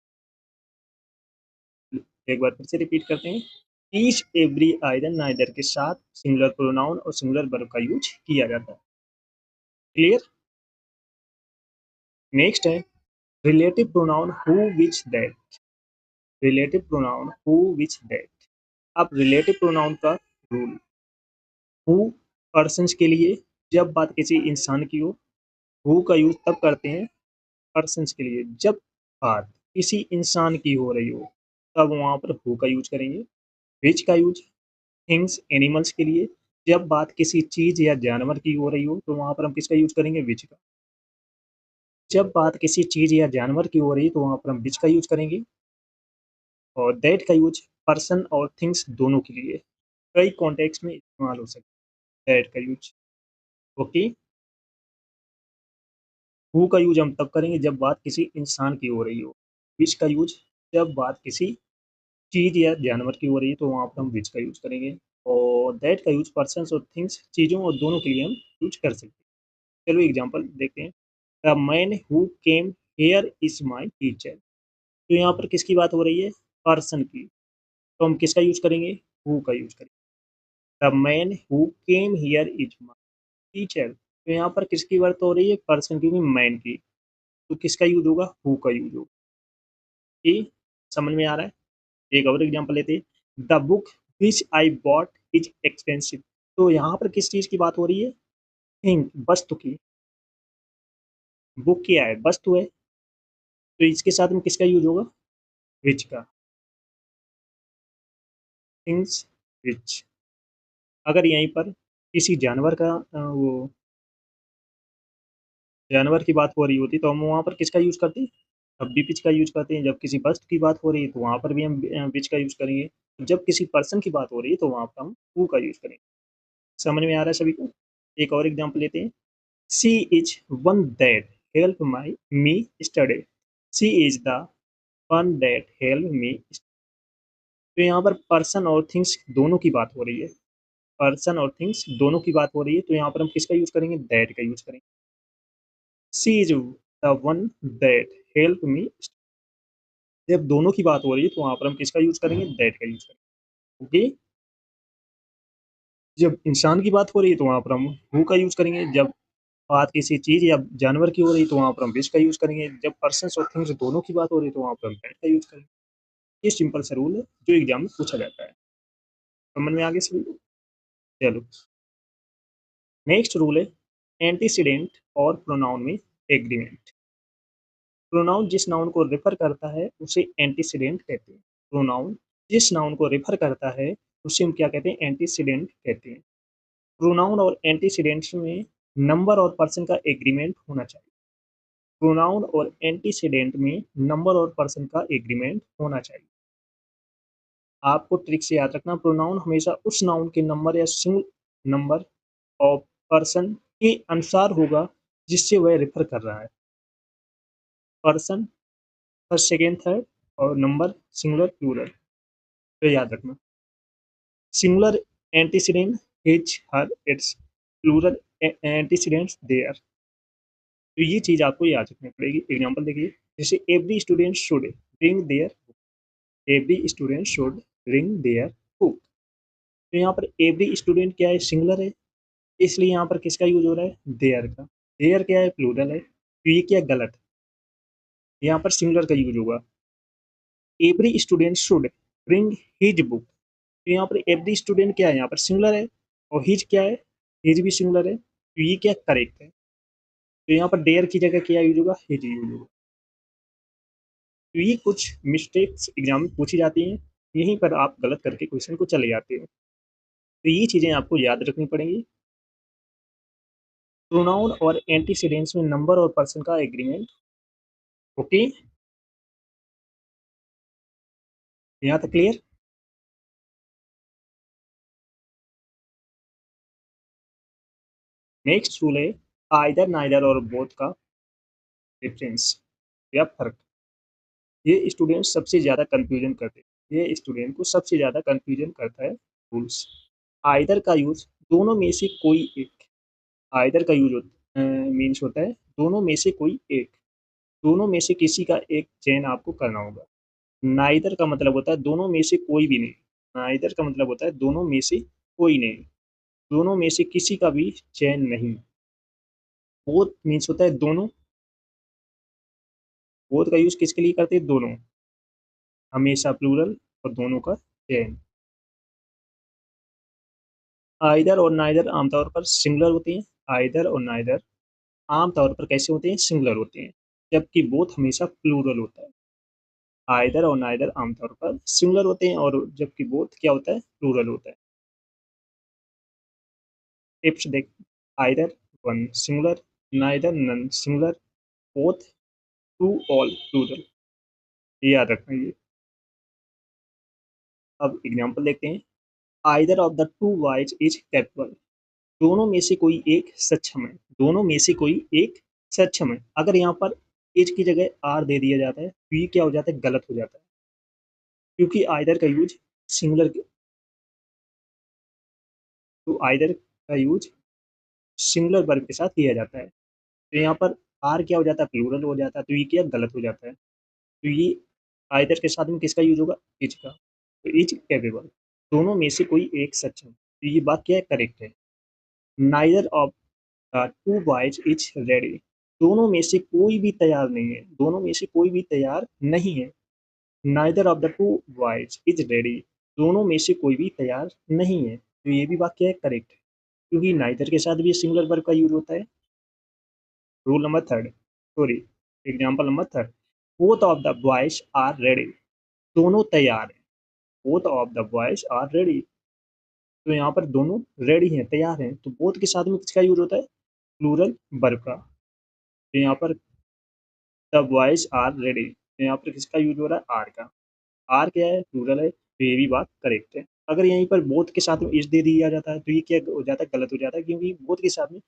एक बार फिर से रिपीट करते हैं। ईच एवरी आइदर नाइदर के साथ सिंगुलर प्रोनाउन और सिंगुलर वर्ब का यूज किया जाता है। क्लियर? नेक्स्ट है relative pronoun who which that. Relative pronoun who which that. अब रिलेटिव प्रोनाउन का रूल। हु पर्सन्स के लिए जब बात किसी इंसान की हो, हु का यूज तब करते हैं पर्सन्स के लिए जब बात किसी इंसान की हो रही हो, तब वहां पर हु का यूज करेंगे। विच का यूज थिंग्स एनिमल्स के लिए जब बात किसी चीज या जानवर की हो रही हो, तो वहां पर हम किसका यूज करेंगे? विच का। जब बात किसी चीज या जानवर की हो रही है तो वहां पर हम विच का यूज करेंगे। और दैट का यूज पर्सन और थिंग्स दोनों के लिए कई कॉन्टेक्स्ट में इस्तेमाल हो सकता है। दैट का यूज। ओके। हु का यूज हम तब करेंगे जब बात किसी इंसान की हो रही हो। विच का यूज जब बात किसी चीज या जानवर की हो रही है, तो वहां पर हम विच का यूज करेंगे। और दैट का यूज पर्सन और थिंग्स चीजों और दोनों के लिए हम यूज कर सकते हैं। चलो एग्जाम्पल देखते हैं। The man who came here is my teacher. तो यहाँ पर किसकी बात हो रही है? पर्सन की। तो हम किसका यूज करेंगे? हु का यूज करेंगे। The man who came here is my teacher. तो यहाँ पर किसकी बात हो रही है? पर्सन की, मैन की। तो किसका यूज होगा? हु का यूज होगा। ये समझ में आ रहा है? एक और एग्जांपल लेते हैं। The book which I bought is expensive. तो यहाँ पर किस चीज़ की बात हो रही है? थिंग, वस्तु की। बुक क्या है? वस्तु है। तो इसके साथ में किसका यूज़ होगा? व्हिच का। Things which. अगर यहीं पर किसी जानवर का वो जानवर की बात हो रही होती तो हम वहाँ पर किसका यूज़ करते? तब भी व्हिच का यूज़ करते हैं। जब किसी वस्तु की बात हो रही है तो वहाँ पर भी हम व्हिच का यूज़ करेंगे। जब किसी पर्सन की बात हो रही है तो वहाँ पर हम हू का यूज़ करेंगे। समझ में आ रहा है सभी को? एक और एग्ज़ाम्पल लेते हैं। She is one that help my me study. She is the one that help me. तो यहाँ पर पर्सन और थिंग्स दोनों की बात हो रही है। पर्सन और थिंग्स दोनों की बात हो रही है तो यहाँ पर हम किसका यूज़ करेंगे? दैट का यूज़ करेंगे। She is the one that help me. जब दोनों की बात हो रही है तो वहाँ पर हम किसका यूज़ करेंगे? दैट का यूज़ करेंगे। ओके? जब इंसान की बात हो रही है तो वहाँ पर हम हू का यूज़ करेंगे। जब बात किसी चीज़ या जानवर की हो रही है तो वहाँ पर हम विच का यूज़ करेंगे। जब पर्सन्स और थिंग्स दोनों की बात हो रही है तो वहाँ पर हम दैट का यूज़ करेंगे। ये सिंपल सा रूल है जो एग्ज़ाम में पूछा जाता है। समझ में आ गया सभी को? चलो, नेक्स्ट रूल है एंटीसीडेंट और प्रोनाउन में एग्रीमेंट। प्रोनाउन जिस नाउन को रेफर करता है उसे एंटीसीडेंट कहते हैं। प्रोनाउन जिस नाउन को रेफर करता है उसे हम क्या कहते हैं? एंटीसीडेंट कहते हैं। प्रोनाउन और एंटीसीडेंट्स में नंबर और पर्सन का एग्रीमेंट होना चाहिए। प्रोनाउन और एंटीसीडेंट में नंबर और पर्सन का एग्रीमेंट होना चाहिए। आपको ट्रिक से याद रखना, प्रोनाउन हमेशा उस नाउन के नंबर या सिंगल नंबर और पर्सन के अनुसार होगा जिससे वह रेफर कर रहा है। पर्सन फर्स्ट, सेकंड, थर्ड और नंबर सिंगुलर, प्लूरल। तो याद रखना। Singular antecedent his, her, its. Plural antecedents their. तो ये चीज़ आपको याद रखनी पड़ेगी। एग्जांपल देखिए, जैसे every student should bring their, every student should bring their book. तो यहाँ पर एवरी स्टूडेंट क्या है? सिंगुलर है, इसलिए यहाँ पर किसका यूज हो रहा है? देयर का। देयर क्या है? प्लूरल है, तो ये क्या गलत है? यहाँ पर सिंगुलर का यूज होगा। Every student should bring his book. तो यहाँ पर एवरी स्टूडेंट क्या है? यहाँ पर सिंगुलर है, और हिज क्या है? हिज भी सिंगुलर है, तो ये क्या करेक्ट है? तो यहाँ पर देयर की जगह क्या यूज होगा? हिज यूज होगा। तो ये कुछ मिस्टेक्स एग्जाम में पूछी जाती हैं, यहीं पर आप गलत करके क्वेश्चन को चले जाते हो। तो ये चीज़ें आपको याद रखनी पड़ेंगी। प्रोनाउन और एंटीसीडेंट्स में नंबर और पर्सन का एग्रीमेंट। ओके, यहाँ तक क्लियर? नेक्स्ट रूल है आइदर, नाइदर और बोथ का डिफरेंस या फर्क। ये स्टूडेंट सबसे ज़्यादा कंफ्यूजन करते हैं, ये स्टूडेंट को सबसे ज़्यादा कंफ्यूजन करता है रूल्स। आइदर का यूज दोनों में से कोई एक। आइदर का यूज मीन्स होता है दोनों में से कोई एक। दोनों में से किसी का एक चयन आपको करना होगा। नाइदर का मतलब होता है दोनों में से कोई भी नहीं। नाइदर का मतलब होता है दोनों में से कोई नहीं, दोनों में से किसी का भी चयन नहीं। बोथ मीन्स होता है दोनों। बोथ का यूज किसके लिए करते हैं? दोनों, हमेशा प्लूरल और दोनों का चयन। आइदर और नाइदर आमतौर पर सिंगुलर होते हैं। आइदर और नाइदर आमतौर पर कैसे होते हैं? सिंगुलर होते हैं, जबकि बोथ हमेशा प्लूरल होता है। आइदर और नाइदर आमतौर पर सिंगुलर होते हैं और जबकि बोथ क्या होता है? प्लूरल होता है। टिप्स देख, either one singular, neither none singular, both two all plural. ये याद रखना ये। अब एग्जांपल देखते हैं। Either of the two wives is capable. दोनों में से कोई एक सक्षम है। दोनों में से कोई एक सक्षम है। अगर यहाँ पर इज की जगह आर दे दिया जाता है तो ये क्या हो जाता है? गलत हो जाता है, क्योंकि आइदर का यूज सिंगुलर, तो आइदर का यूज सिंगुलर वर्ब के साथ किया जाता है। तो यहाँ पर आर क्या हो जाता है? प्लूरल हो जाता है, तो ये क्या गलत हो जाता है? तो ये आइदर के साथ में किसका यूज होगा? इज का। तो इज कैपेबल, दोनों में से कोई एक सक्षम, तो ये बात क्या है? करेक्ट है। Neither of the to boys is ready. दोनों में से कोई भी तैयार नहीं है। दोनों में से कोई भी तैयार नहीं है। Neither of the to boys is ready. दोनों में से कोई भी तैयार नहीं है, तो ये भी बात क्या है? करेक्ट है। क्योंकि नाइदर के साथ भी सिंगुलर वर्ब का यूज होता है। Rule number third, sorry, example number third, both of the boys are ready, दोनों तैयार हैं। Both of the boys are ready, तो यहाँ पर दोनों रेडी हैं, तैयार हैं, तो बोथ के साथ में किसका यूज होता है? प्लूरल वर्ब का। तो यहाँ पर द बॉयज आर रेडी, तो यहाँ पर किसका यूज हो रहा है? आर का। आर क्या है? प्लूरल है, तो ये भी बात करेक्ट है। अगर यहीं पर बोथ के साथ में इज दे दिया जाता है तो ये क्या हो जाता है? गलत हो जाता है, क्योंकि बोथ के साथ में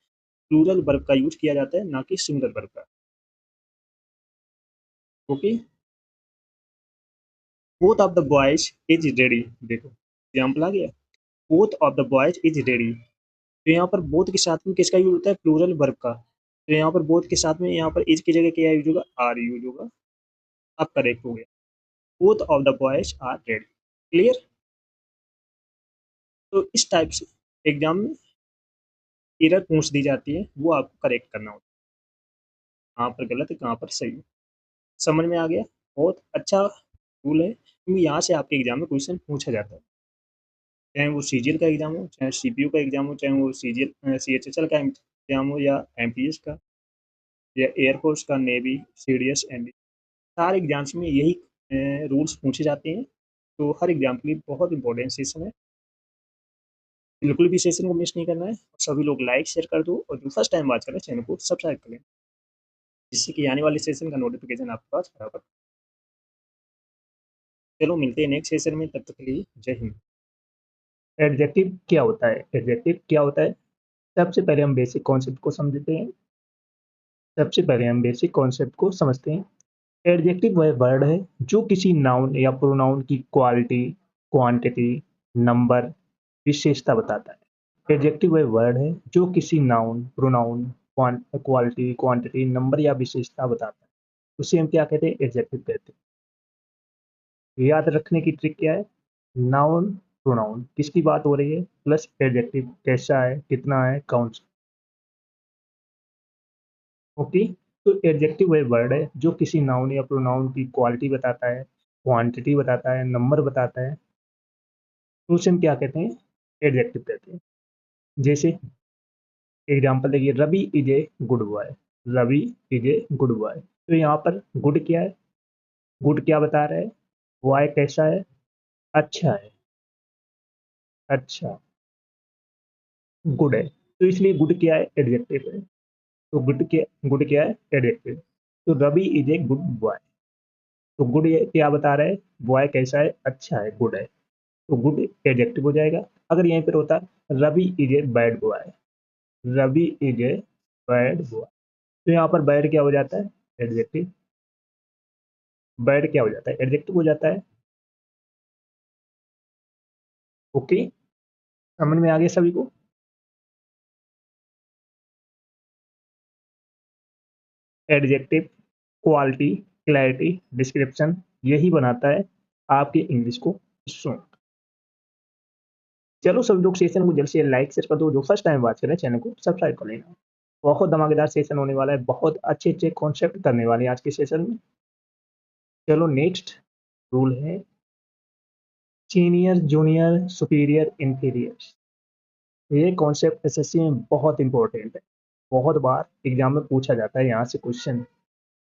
प्लूरल वर्ब का यूज किया जाता है, ना कि सिंगुलर वर्ब का। Okay, both of the boys is ready, देखो एग्जाम्पल आ गया, both of the boys is ready, तो यहाँ पर बोथ के साथ में किसका यूज होता है? प्लूरल वर्ब का। तो यहाँ पर बोथ के साथ में यहाँ पर इज की जगह क्या यूज होगा? आर यूज होगा। अब करेक्ट हो गया, both of the boys are ready. Clear? तो इस टाइप से एग्जाम में एरर पूछ दी जाती है, वो आपको करेक्ट करना होता है, कहाँ पर गलत है कहाँ पर सही है। समझ में आ गया? बहुत अच्छा रूल है, क्योंकि यहाँ से आपके एग्जाम में क्वेश्चन पूछा जाता है, चाहे वो सीजीएल का एग्जाम हो, चाहे सीपीयू का एग्जाम हो, चाहे वो सीजीएल सीएचएसएल का एग्जाम हो, या एमपीएस का, या एयरफोर्स का, नेवी, सीडीएस, एनडी, सारे एग्जाम्स में यही रूल्स पूछे जाते हैं। तो हर एग्जाम के लिए बहुत इंपॉर्टेंट सेशन है, बिल्कुल भी सेशन को मिस नहीं करना है। सभी लोग लाइक शेयर कर दो, और जो फर्स्ट टाइम वॉच कर रहे हैं चैनल को सब्सक्राइब कर लें, जिससे कि आने वाले सेशन का नोटिफिकेशन आपके पास बराबर। चलो मिलते हैं नेक्स्ट सेशन में, तब तक के लिए जय हिंद। एडजेक्टिव क्या होता है? एडजेक्टिव क्या होता है? सबसे पहले हम बेसिक कॉन्सेप्ट को समझते हैं। सबसे पहले हम बेसिक कॉन्सेप्ट को समझते हैं। एडजेक्टिव वह वर्ड है जो किसी नाउन या प्रोनाउन की क्वालिटी, क्वांटिटी, नंबर, विशेषता बताता है। एडजेक्टिव वह वर्ड है जो किसी noun, pronoun, quality, quantity, number या विशेषता बताता है, उसे हम क्या कहते हैं? एडजेक्टिव कहते हैं। याद रखने की ट्रिक क्या है? नाउन, प्रोनाउन किसकी बात हो रही है, प्लस एडजेक्टिव कैसा है, कितना है, कौन सा। ओके, तो एडजेक्टिव वह वर्ड है जो किसी नाउन या प्रोनाउन की क्वालिटी बताता है, क्वांटिटी बताता है, नंबर बताता है, तो उसे हम क्या कहते हैं? एडजेक्टिव कहते हैं। जैसे एग्जांपल देखिए, Ravi is a good boy. Ravi is a good boy, तो यहाँ पर गुड क्या है? गुड क्या बता रहा है? बॉय कैसा है? अच्छा है। अच्छा, गुड है, तो इसलिए गुड क्या है? एडजेक्टिव है। तो गुड क्या है? एडजेक्टिव। तो Ravi is a good boy, तो गुड क्या बता रहा है? बॉय कैसा है? अच्छा है, गुड है, तो गुड एडजेक्टिव हो जाएगा। अगर यहीं पर होता Ravi is a bad boy, Ravi is a bad boy, तो यहाँ पर बैड क्या हो जाता है? एडजेक्टिव। बैड क्या हो जाता है? एडजेक्टिव हो जाता है। ओके, समझ में आ गया सभी को? एडजेक्टिव, क्वालिटी, क्लैरिटी, डिस्क्रिप्शन, यही बनाता है आपके इंग्लिश को स्ट्रॉन्ग। चलो सभी लोग सेशन को जल्द से लाइक शेयर कर दो, जो फर्स्ट टाइम वॉच करें चैनल को सब्सक्राइब कर लेना। बहुत धमाकेदार सेशन होने वाला है, बहुत अच्छे अच्छे कॉन्सेप्ट करने वाले हैं आज के सेशन में। चलो नेक्स्ट रूल है सीनियर, जूनियर, सुपीरियर, इंफीरियर। ये कॉन्सेप्ट एसएससी में बहुत इंपॉर्टेंट है, बहुत बार एग्जाम में पूछा जाता है, यहाँ से क्वेश्चन,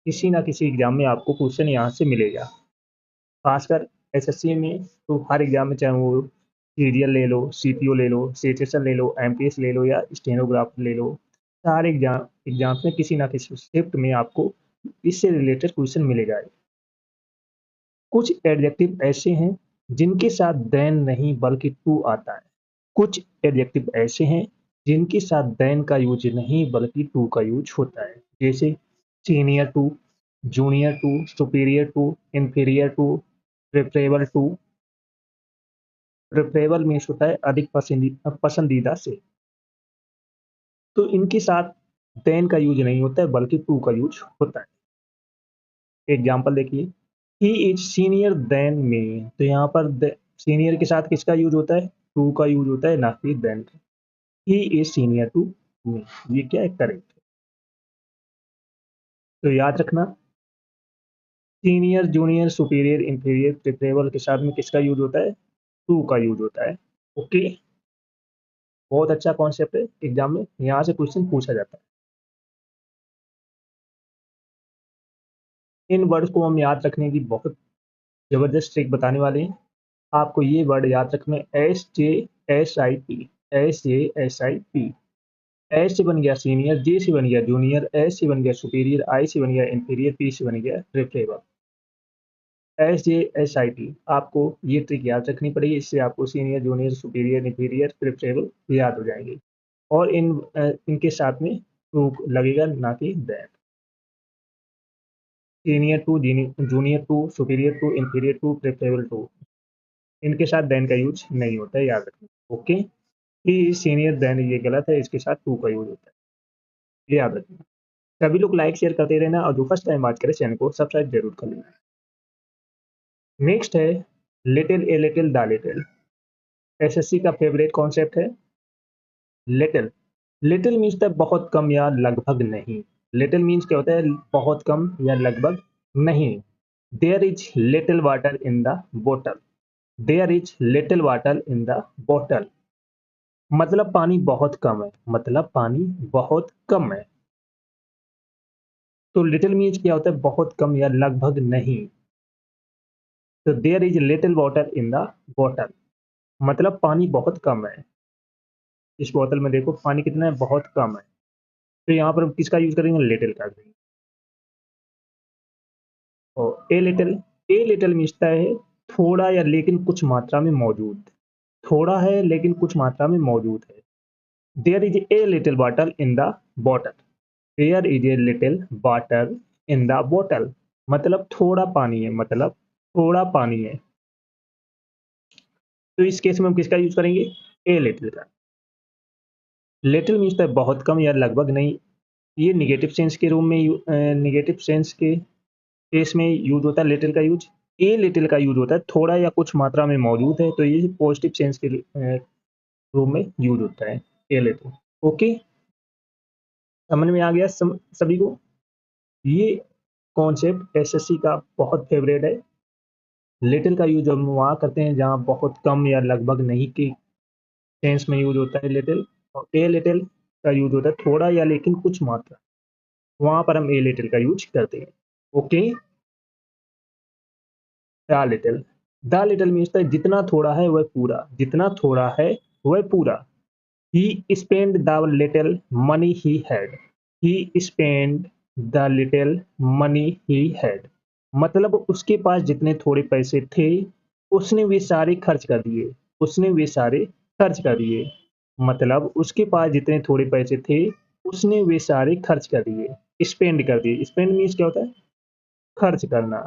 किसी ना किसी एग्जाम में आपको क्वेश्चन यहाँ से मिलेगा। खासकर एसएससी में तो हर एग्जाम में, चाहे वो सीरियल ले लो, सीपीओ ले लो, सीएचएसएल ले लो, एमपीएस ले लो, या स्टेनोग्राफर ले लो, सारे एग्जाम्स में किसी ना किसी शिफ्ट में आपको इससे रिलेटेड क्वेश्चन मिलेगा। कुछ एडजेक्टिव ऐसे हैं जिनके साथ देन नहीं बल्कि टू आता है। कुछ एडजेक्टिव ऐसे हैं जिनके साथ देन का यूज नहीं बल्कि टू का यूज होता है। जैसे senior to, junior to, superior to, inferior to, preferable to. Preferable means होता है अधिक पसंदीदा से, तो इनके साथ देन का यूज नहीं होता है बल्कि टू का यूज होता है। एग्जाम्पल देखिए, ही इज सीनियर देन मी, तो यहाँ पर सीनियर के साथ किसका यूज होता है? टू का यूज होता है, ना कि than. He is senior to me, ये क्या है? करेक्ट। तो याद रखना, senior, junior, superior, inferior, preferable के साथ में किसका यूज होता है? टू का यूज होता है। ओके, बहुत अच्छा कॉन्सेप्ट है, एग्जाम में यहाँ से क्वेश्चन पूछा जाता है। इन वर्ड्स को हम याद रखने की बहुत जबरदस्त ट्रिक बताने वाले हैं। आपको ये वर्ड याद रखना है, SJSIP, SJSIP। एस से बन गया सीनियर, जे से बन गया जूनियर, एस से बन गया सुपीरियर, आई से बन गया इंफीरियर, पी से बन गया रिप्लेबल। SJSIP आपको ये ट्रिक याद रखनी पड़ेगी, इससे आपको सीनियर, जूनियर, सुपीरियर, इंफीरियर, रिप्लेबल याद हो जाएंगे। और इनके साथ में टू लगेगा, ना कि that. Senior to, junior to, superior to, inferior to, preferable to, इनके साथ देन का यूज नहीं होता है, याद रखना। ओके, ही सीनियर देन ये गलत है, इसके साथ टू का यूज होता है, ये याद रखना। सभी लोग लाइक शेयर करते रहना, और जो फर्स्ट टाइम बात करें चैनल को सब्सक्राइब जरूर कर लेना। नेक्स्ट है little a little the little. SSC का फेवरेट कॉन्सेप्ट है लिटिल। लिटिल मीन्स द बहुत कम या लगभग नहीं। लिटिल मीन्स क्या होता है, बहुत कम या लगभग नहीं। There is little water in the बोतल, there is little water in the बोतल, मतलब पानी बहुत कम है, मतलब पानी बहुत कम है। तो लिटिल मीन्स क्या होता है, बहुत कम या लगभग नहीं। तो there is little water in the बोतल, मतलब पानी बहुत कम है। इस बोतल में देखो पानी कितना है, बहुत कम है। तो यहाँ पर हम किसका यूज करेंगे, लिटिल का करेंगे। और ए लिटिल मिलता है थोड़ा या लेकिन कुछ मात्रा में मौजूद, थोड़ा है लेकिन कुछ मात्रा में मौजूद है। There is a little water in the bottle, there is a little water in the bottle, मतलब थोड़ा पानी है, मतलब थोड़ा पानी है। तो इस केस में हम किसका यूज करेंगे, ए लिटिल का। लिटिल मीन्स बहुत कम या लगभग नहीं, ये निगेटिव सेंस के रूम में निगेटिव सेंस के केस में यूज होता है लिटिल का यूज। ए लिटिल का यूज होता है थोड़ा या कुछ मात्रा में मौजूद है, तो ये पॉजिटिव सेंस के रूम में यूज होता है ए लिटिल। ओके, समझ में आ गया सभी को। ये कॉन्सेप्ट एसएससी का बहुत फेवरेट है। लिटिल का यूज हम वहाँ करते हैं जहाँ बहुत कम या लगभग नहीं की सेंस में यूज होता है लिटिल, और ए लिटिल का यूज होता है थोड़ा या लेकिन कुछ मात्रा, वहाँ पर हम ए लिटिल का यूज करते हैं। Okay, the little, the little means जितना थोड़ा है वह पूरा, जितना थोड़ा है वह पूरा। He spend the little money he had, he spend the little money he had, मतलब उसके पास जितने थोड़े पैसे थे उसने वे सारे खर्च कर दिए, उसने वे सारे खर्च कर दिए, मतलब उसके पास जितने थोड़े पैसे थे उसने वे सारे खर्च कर दिए, स्पेंड कर दिए। स्पेंड मीन्स क्या होता है, खर्च करना।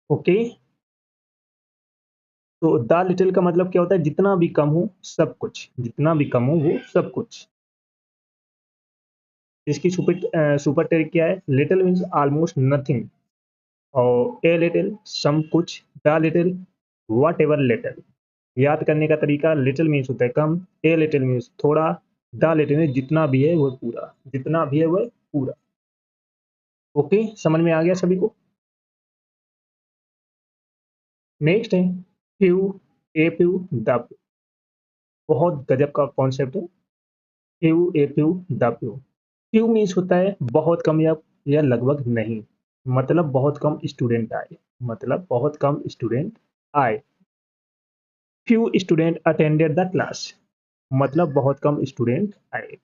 ओके, तो द लिटिल का मतलब क्या होता है, जितना भी कम हो सब कुछ, जितना भी कम हो वो सब कुछ। इसकी सुपर टेक क्या है, लिटिल मीन्स ऑलमोस्ट नथिंग, और ए लिटिल सम कुछ, the little what ever little. याद करने का तरीका, लिटिल मीन्स होता है कम, ए लिटिल मीन्स थोड़ा, द लिटिल मीन्स जितना भी है वह पूरा, जितना भी है वह पूरा। ओके, समझ में आ गया सभी को। नेक्स्ट है few, a few the few, बहुत गजब का कॉन्सेप्ट है। Few, a few the few. Few means होता है बहुत कम या लगभग नहीं, मतलब बहुत कम स्टूडेंट आए, मतलब बहुत कम स्टूडेंट आए। Few student attended the class, मतलब बहुत कम स्टूडेंट आए।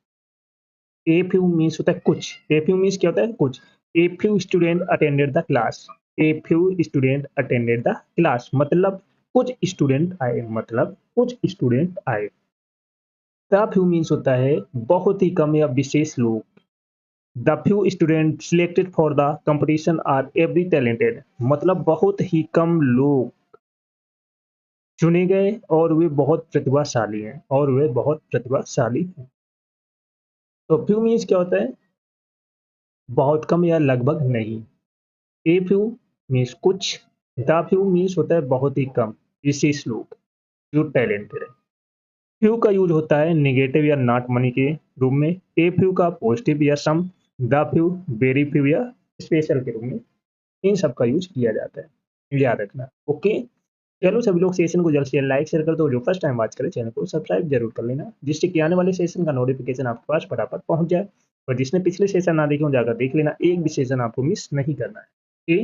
ए फ्यू मीन्स होता है कुछ, ए फ्यू मीन्स क्या होता है, कुछ। A few student attended the class, a few student attended the class, मतलब कुछ स्टूडेंट आए, मतलब कुछ स्टूडेंट आए। द फ्यू मीन्स होता है बहुत ही कम या विशेष लोग, the few student selected for the competition are every talented, मतलब बहुत ही कम लोग चुने गए और वे बहुत प्रतिभाशाली हैं, और वे बहुत प्रतिभाशाली हैं। तो फ्यू मीन्स क्या होता है, बहुत कम या लगभग नहीं। ए फ्यू मीन्स कुछ, द फ्यू मीन्स होता है बहुत ही कम विशेष लोग जो टैलेंटेड है। फ्यू का यूज होता है निगेटिव या नॉट मनी के रूप में, ए फ्यू का पॉजिटिव या सम, द फ्यू वेरी फ्यू या स्पेशल के रूप में, इन सब का यूज किया जाता है, याद रखना। ओके, चलो सभी लोग सेशन को जल्द से जल्द लाइक शेयर कर दो, जो फर्स्ट टाइम वॉच करे चैनल को सब्सक्राइब जरूर कर लेना, जिससे कि आने वाले सेशन का नोटिफिकेशन आपके पास फटाफट पहुंच जाए। और जिसने पिछले सेशन ना देखे हो जाकर देख लेना, एक भी सेशन आपको मिस नहीं करना है।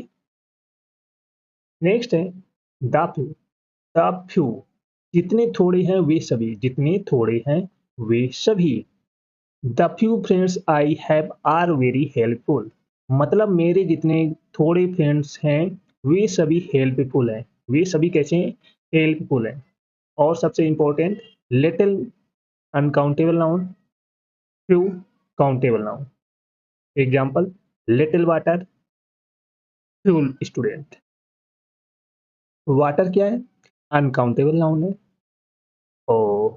नेक्स्ट है द फ्यू। द फ्यू, जितने थोड़े हैं वे सभी, जितने थोड़े हैं वे सभी। The few friends I have are very helpful, मतलब मेरे जितने थोड़े फ्रेंड्स हैं वे सभी हेल्पफुल हैं। वे सभी कैसे हैं? हेल्पफुल हैं। और सबसे important, little uncountable noun, few countable noun. Example, little water, fuel student. Water क्या है? अनकाउंटेबल नाउन है। और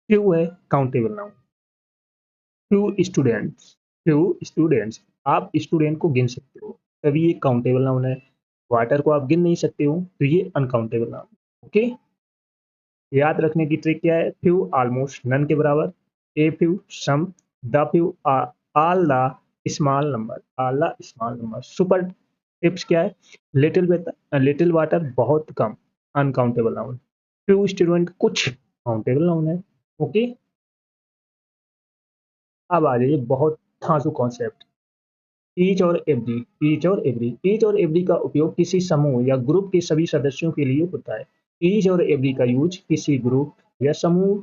फ्यू है काउंटेबल नाउन। फ्यू स्टूडेंट्स, आप स्टूडेंट को गिन सकते हो, तभी ये काउंटेबल नाउन है। वाटर को आप गिन नहीं सकते हो तो ये अनकाउंटेबल नाउन। ओके, याद रखने की ट्रिक क्या है? फ्यू ऑलमोस्ट नन के बराबर, a few some, the few all the small number, all the small number. Super tips क्या है? लिटिल वाटर बहुत कम, अनकाउंटेबल नाउन। फ्यू स्टूडेंट कुछ, काउंटेबल नाउन है। ओके, अब आ जाइए बहुत धांसू कॉन्सेप्ट, ईच और एवरी। ईच और एवरी का उपयोग किसी समूह या ग्रुप के सभी सदस्यों के लिए होता है। ईच और एवरी का यूज किसी ग्रुप या समूह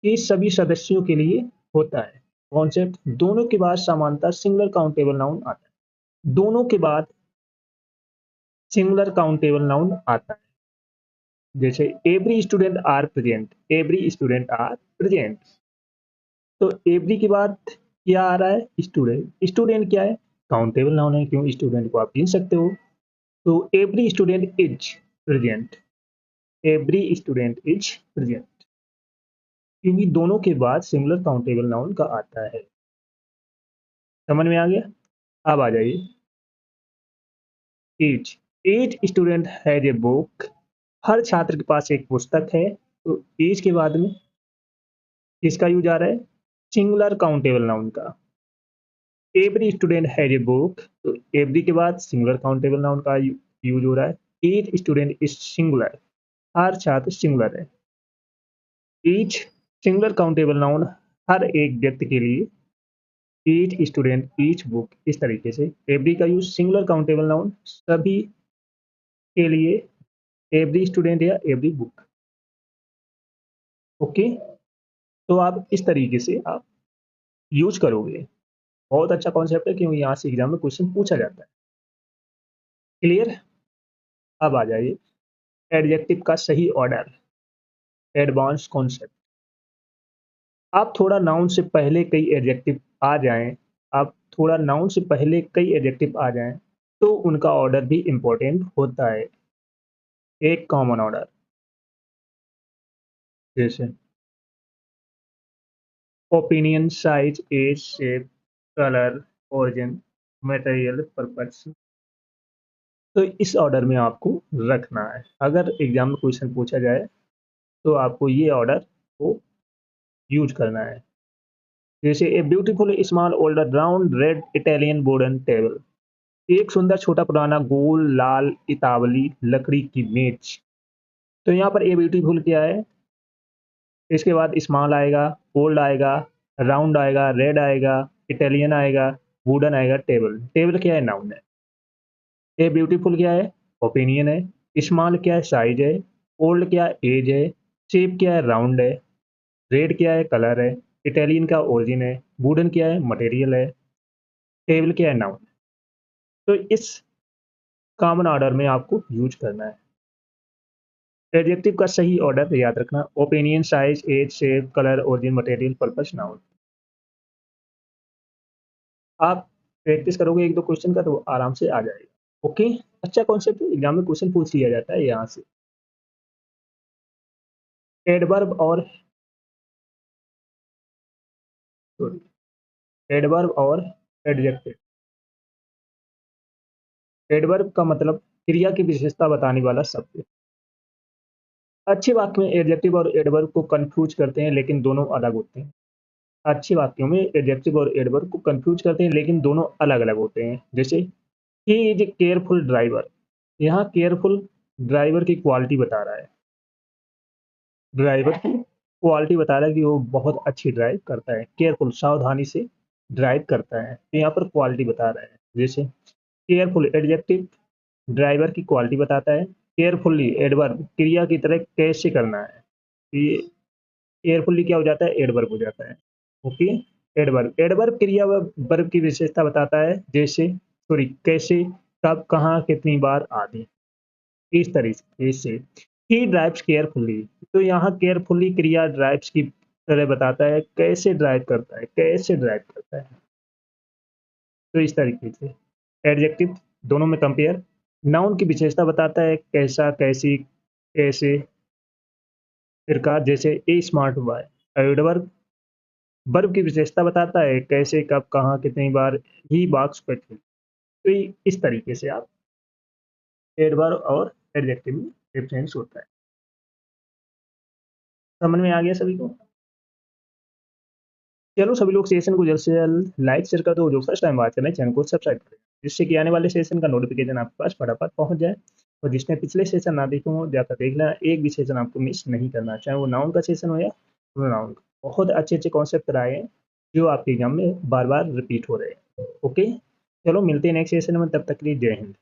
के सभी सदस्यों के लिए होता है। कॉन्सेप्ट, दोनों के बाद समानता सिंगुलर काउंटेबल नाउन आता है। दोनों के बाद सिंगुलर काउंटेबल नाउन आता है। जैसे every student are present, every student are present. तो एवरी के बाद क्या आ रहा है? स्टूडेंट। स्टूडेंट क्या है? काउंटेबल नाउन है, क्यों? स्टूडेंट को आप गिन सकते हो। तो every student is present, every student is present, क्योंकि दोनों के बाद सिंगुलर काउंटेबल नाउन का आता है। समझ में आ गया? अब आ जाइए each. Each student has a book, हर छात्र के पास एक पुस्तक है। तो ईच के बाद में किसका यूज आ रहा है? सिंगुलर काउंटेबल नाउन का। Every student has a book, तो एवरी के बाद सिंगुलर काउंटेबल नाउन का यूज हो रहा है। ईच स्टूडेंट इज सिंगुलर, हर छात्र सिंगुलर है। ईच सिंगुलर काउंटेबल नाउन हर एक व्यक्ति के लिए, ईच स्टूडेंट ईच बुक, इस तरीके से। एवरी का यूज सिंगुलर काउंटेबल नाउन सभी के लिए, एवरी स्टूडेंट या एवरी बुक। ओके, तो आप इस तरीके से आप यूज करोगे। बहुत अच्छा कॉन्सेप्ट है, क्योंकि यहाँ से एग्जाम में क्वेश्चन पूछा जाता है। क्लियर? अब आ जाइए एडजेक्टिव का सही ऑर्डर, एडवांस कॉन्सेप्ट। आप थोड़ा नाउन से पहले कई एडजेक्टिव आ जाएं, आप थोड़ा नाउन से पहले कई एडजेक्टिव आ जाएं, तो उनका ऑर्डर भी इंपॉर्टेंट होता है। एक कॉमन ऑर्डर, जैसे opinion, size, age, shape, colour, origin, material, purpose. तो इस ऑर्डर में आपको रखना है। अगर एग्जाम में क्वेश्चन पूछा जाए तो आपको ये ऑर्डर को यूज करना है। जैसे a beautiful small older round red Italian wooden table, एक सुंदर छोटा पुराना गोल लाल इतावली लकड़ी की मेज। तो यहाँ पर ए ब्यूटीफुल क्या है? इसके बाद स्मॉल आएगा, ओल्ड आएगा, राउंड आएगा, रेड आएगा, इटालियन आएगा, वुडन आएगा, टेबल। टेबल क्या है? नाउन है। ए ब्यूटीफुल क्या है? ओपिनियन है। स्मॉल क्या है? साइज है। ओल्ड क्या है? एज है। शेप क्या है? राउंड है। रेड क्या है? कलर है। इटालियन का ओरिजिन है। वुडन क्या है? मटेरियल है। टेबल क्या है? नाउन। तो इस कॉमन ऑर्डर में आपको यूज करना है। एडजेक्टिव का सही ऑर्डर याद रखना, opinion, size, age, shape, colour, origin, material, purpose, noun. आप प्रैक्टिस करोगे एक दो क्वेश्चन का तो आराम से आ जाएगा। ओके, अच्छा कॉन्सेप्ट है, एग्जाम में क्वेश्चन पूछ लिया जाता है यहाँ से। एडवर्ब और सॉरी, एडवर्ब और एडजेक्टिव। एडवर्ब का मतलब क्रिया की विशेषता बताने वाला शब्द। अच्छे वाक्य में एडजेक्टिव और एडवर्ब को कंफ्यूज करते हैं, लेकिन दोनों अलग होते हैं। अच्छे वाक्यों में एडजेक्टिव और एडवर्ब को कंफ्यूज करते हैं, लेकिन दोनों अलग अलग होते हैं। जैसे he is a careful driver, यहाँ केयरफुल ड्राइवर की क्वालिटी बता रहा है, ड्राइवर की क्वालिटी बता रहा है कि वो बहुत अच्छी ड्राइव करता है, केयरफुल सावधानी से ड्राइव करता है, तो यहाँ पर क्वालिटी बता रहा है। जैसे केयरफुल एडजेक्टिव ड्राइवर की क्वालिटी बताता है, केयरफुल्ली एडवर्ब क्रिया की तरह कैसे करना है, ये केयरफुल्ली क्या हो जाता है, एडवर्ब हो जाता है। ओके, एडवर्ब एडवर्ब क्रिया व वर्ब की विशेषता बताता है, जैसे सॉरी कैसे, कब, कहाँ, कितनी बार आदि। इस तरीके से ही ड्राइव्स केयरफुली, तो यहाँ केयरफुली क्रिया ड्राइव्स की तरह बताता है, कैसे ड्राइव करता है, कैसे ड्राइव करता है। तो इस तरीके से एडजेक्टिव दोनों में कंपेयर, नाउन की विशेषता बताता है, कैसा, कैसी, कैसे, प्रकार, जैसे ए स्मार्ट बॉय। एडवर्ब वर्ब की विशेषता बताता है, कैसे, कब, कहाँ, कितनी बार, ही बाक्स पर थी। तो इस तरीके से आप एडवर्ब और एडजेक्टिव में डिफरेंस होता है। समझ में आ गया सभी को? चलो सभी लोग सेशन को जल्द से जल्द लाइक शेयर कर दो, जो फर्स्ट टाइम बात कर रहे हैं चैनल को सब्सक्राइब करें, जिससे कि आने वाले सेशन का नोटिफिकेशन आपके पास फटाफट पहुंच जाए। और जिसने पिछले सेशन ना देखे हो जाकर देख लेना, एक भी सेशन आपको मिस नहीं करना, चाहे वो नाउन का सेशन हो या प्रोनाउन का। बहुत अच्छे अच्छे कॉन्सेप्ट कराए हैं जो आपके एग्जाम में बार बार रिपीट हो रहे हैं। ओके, चलो मिलते हैं नेक्स्ट सेशन में, तब तक के लिए जय हिंद।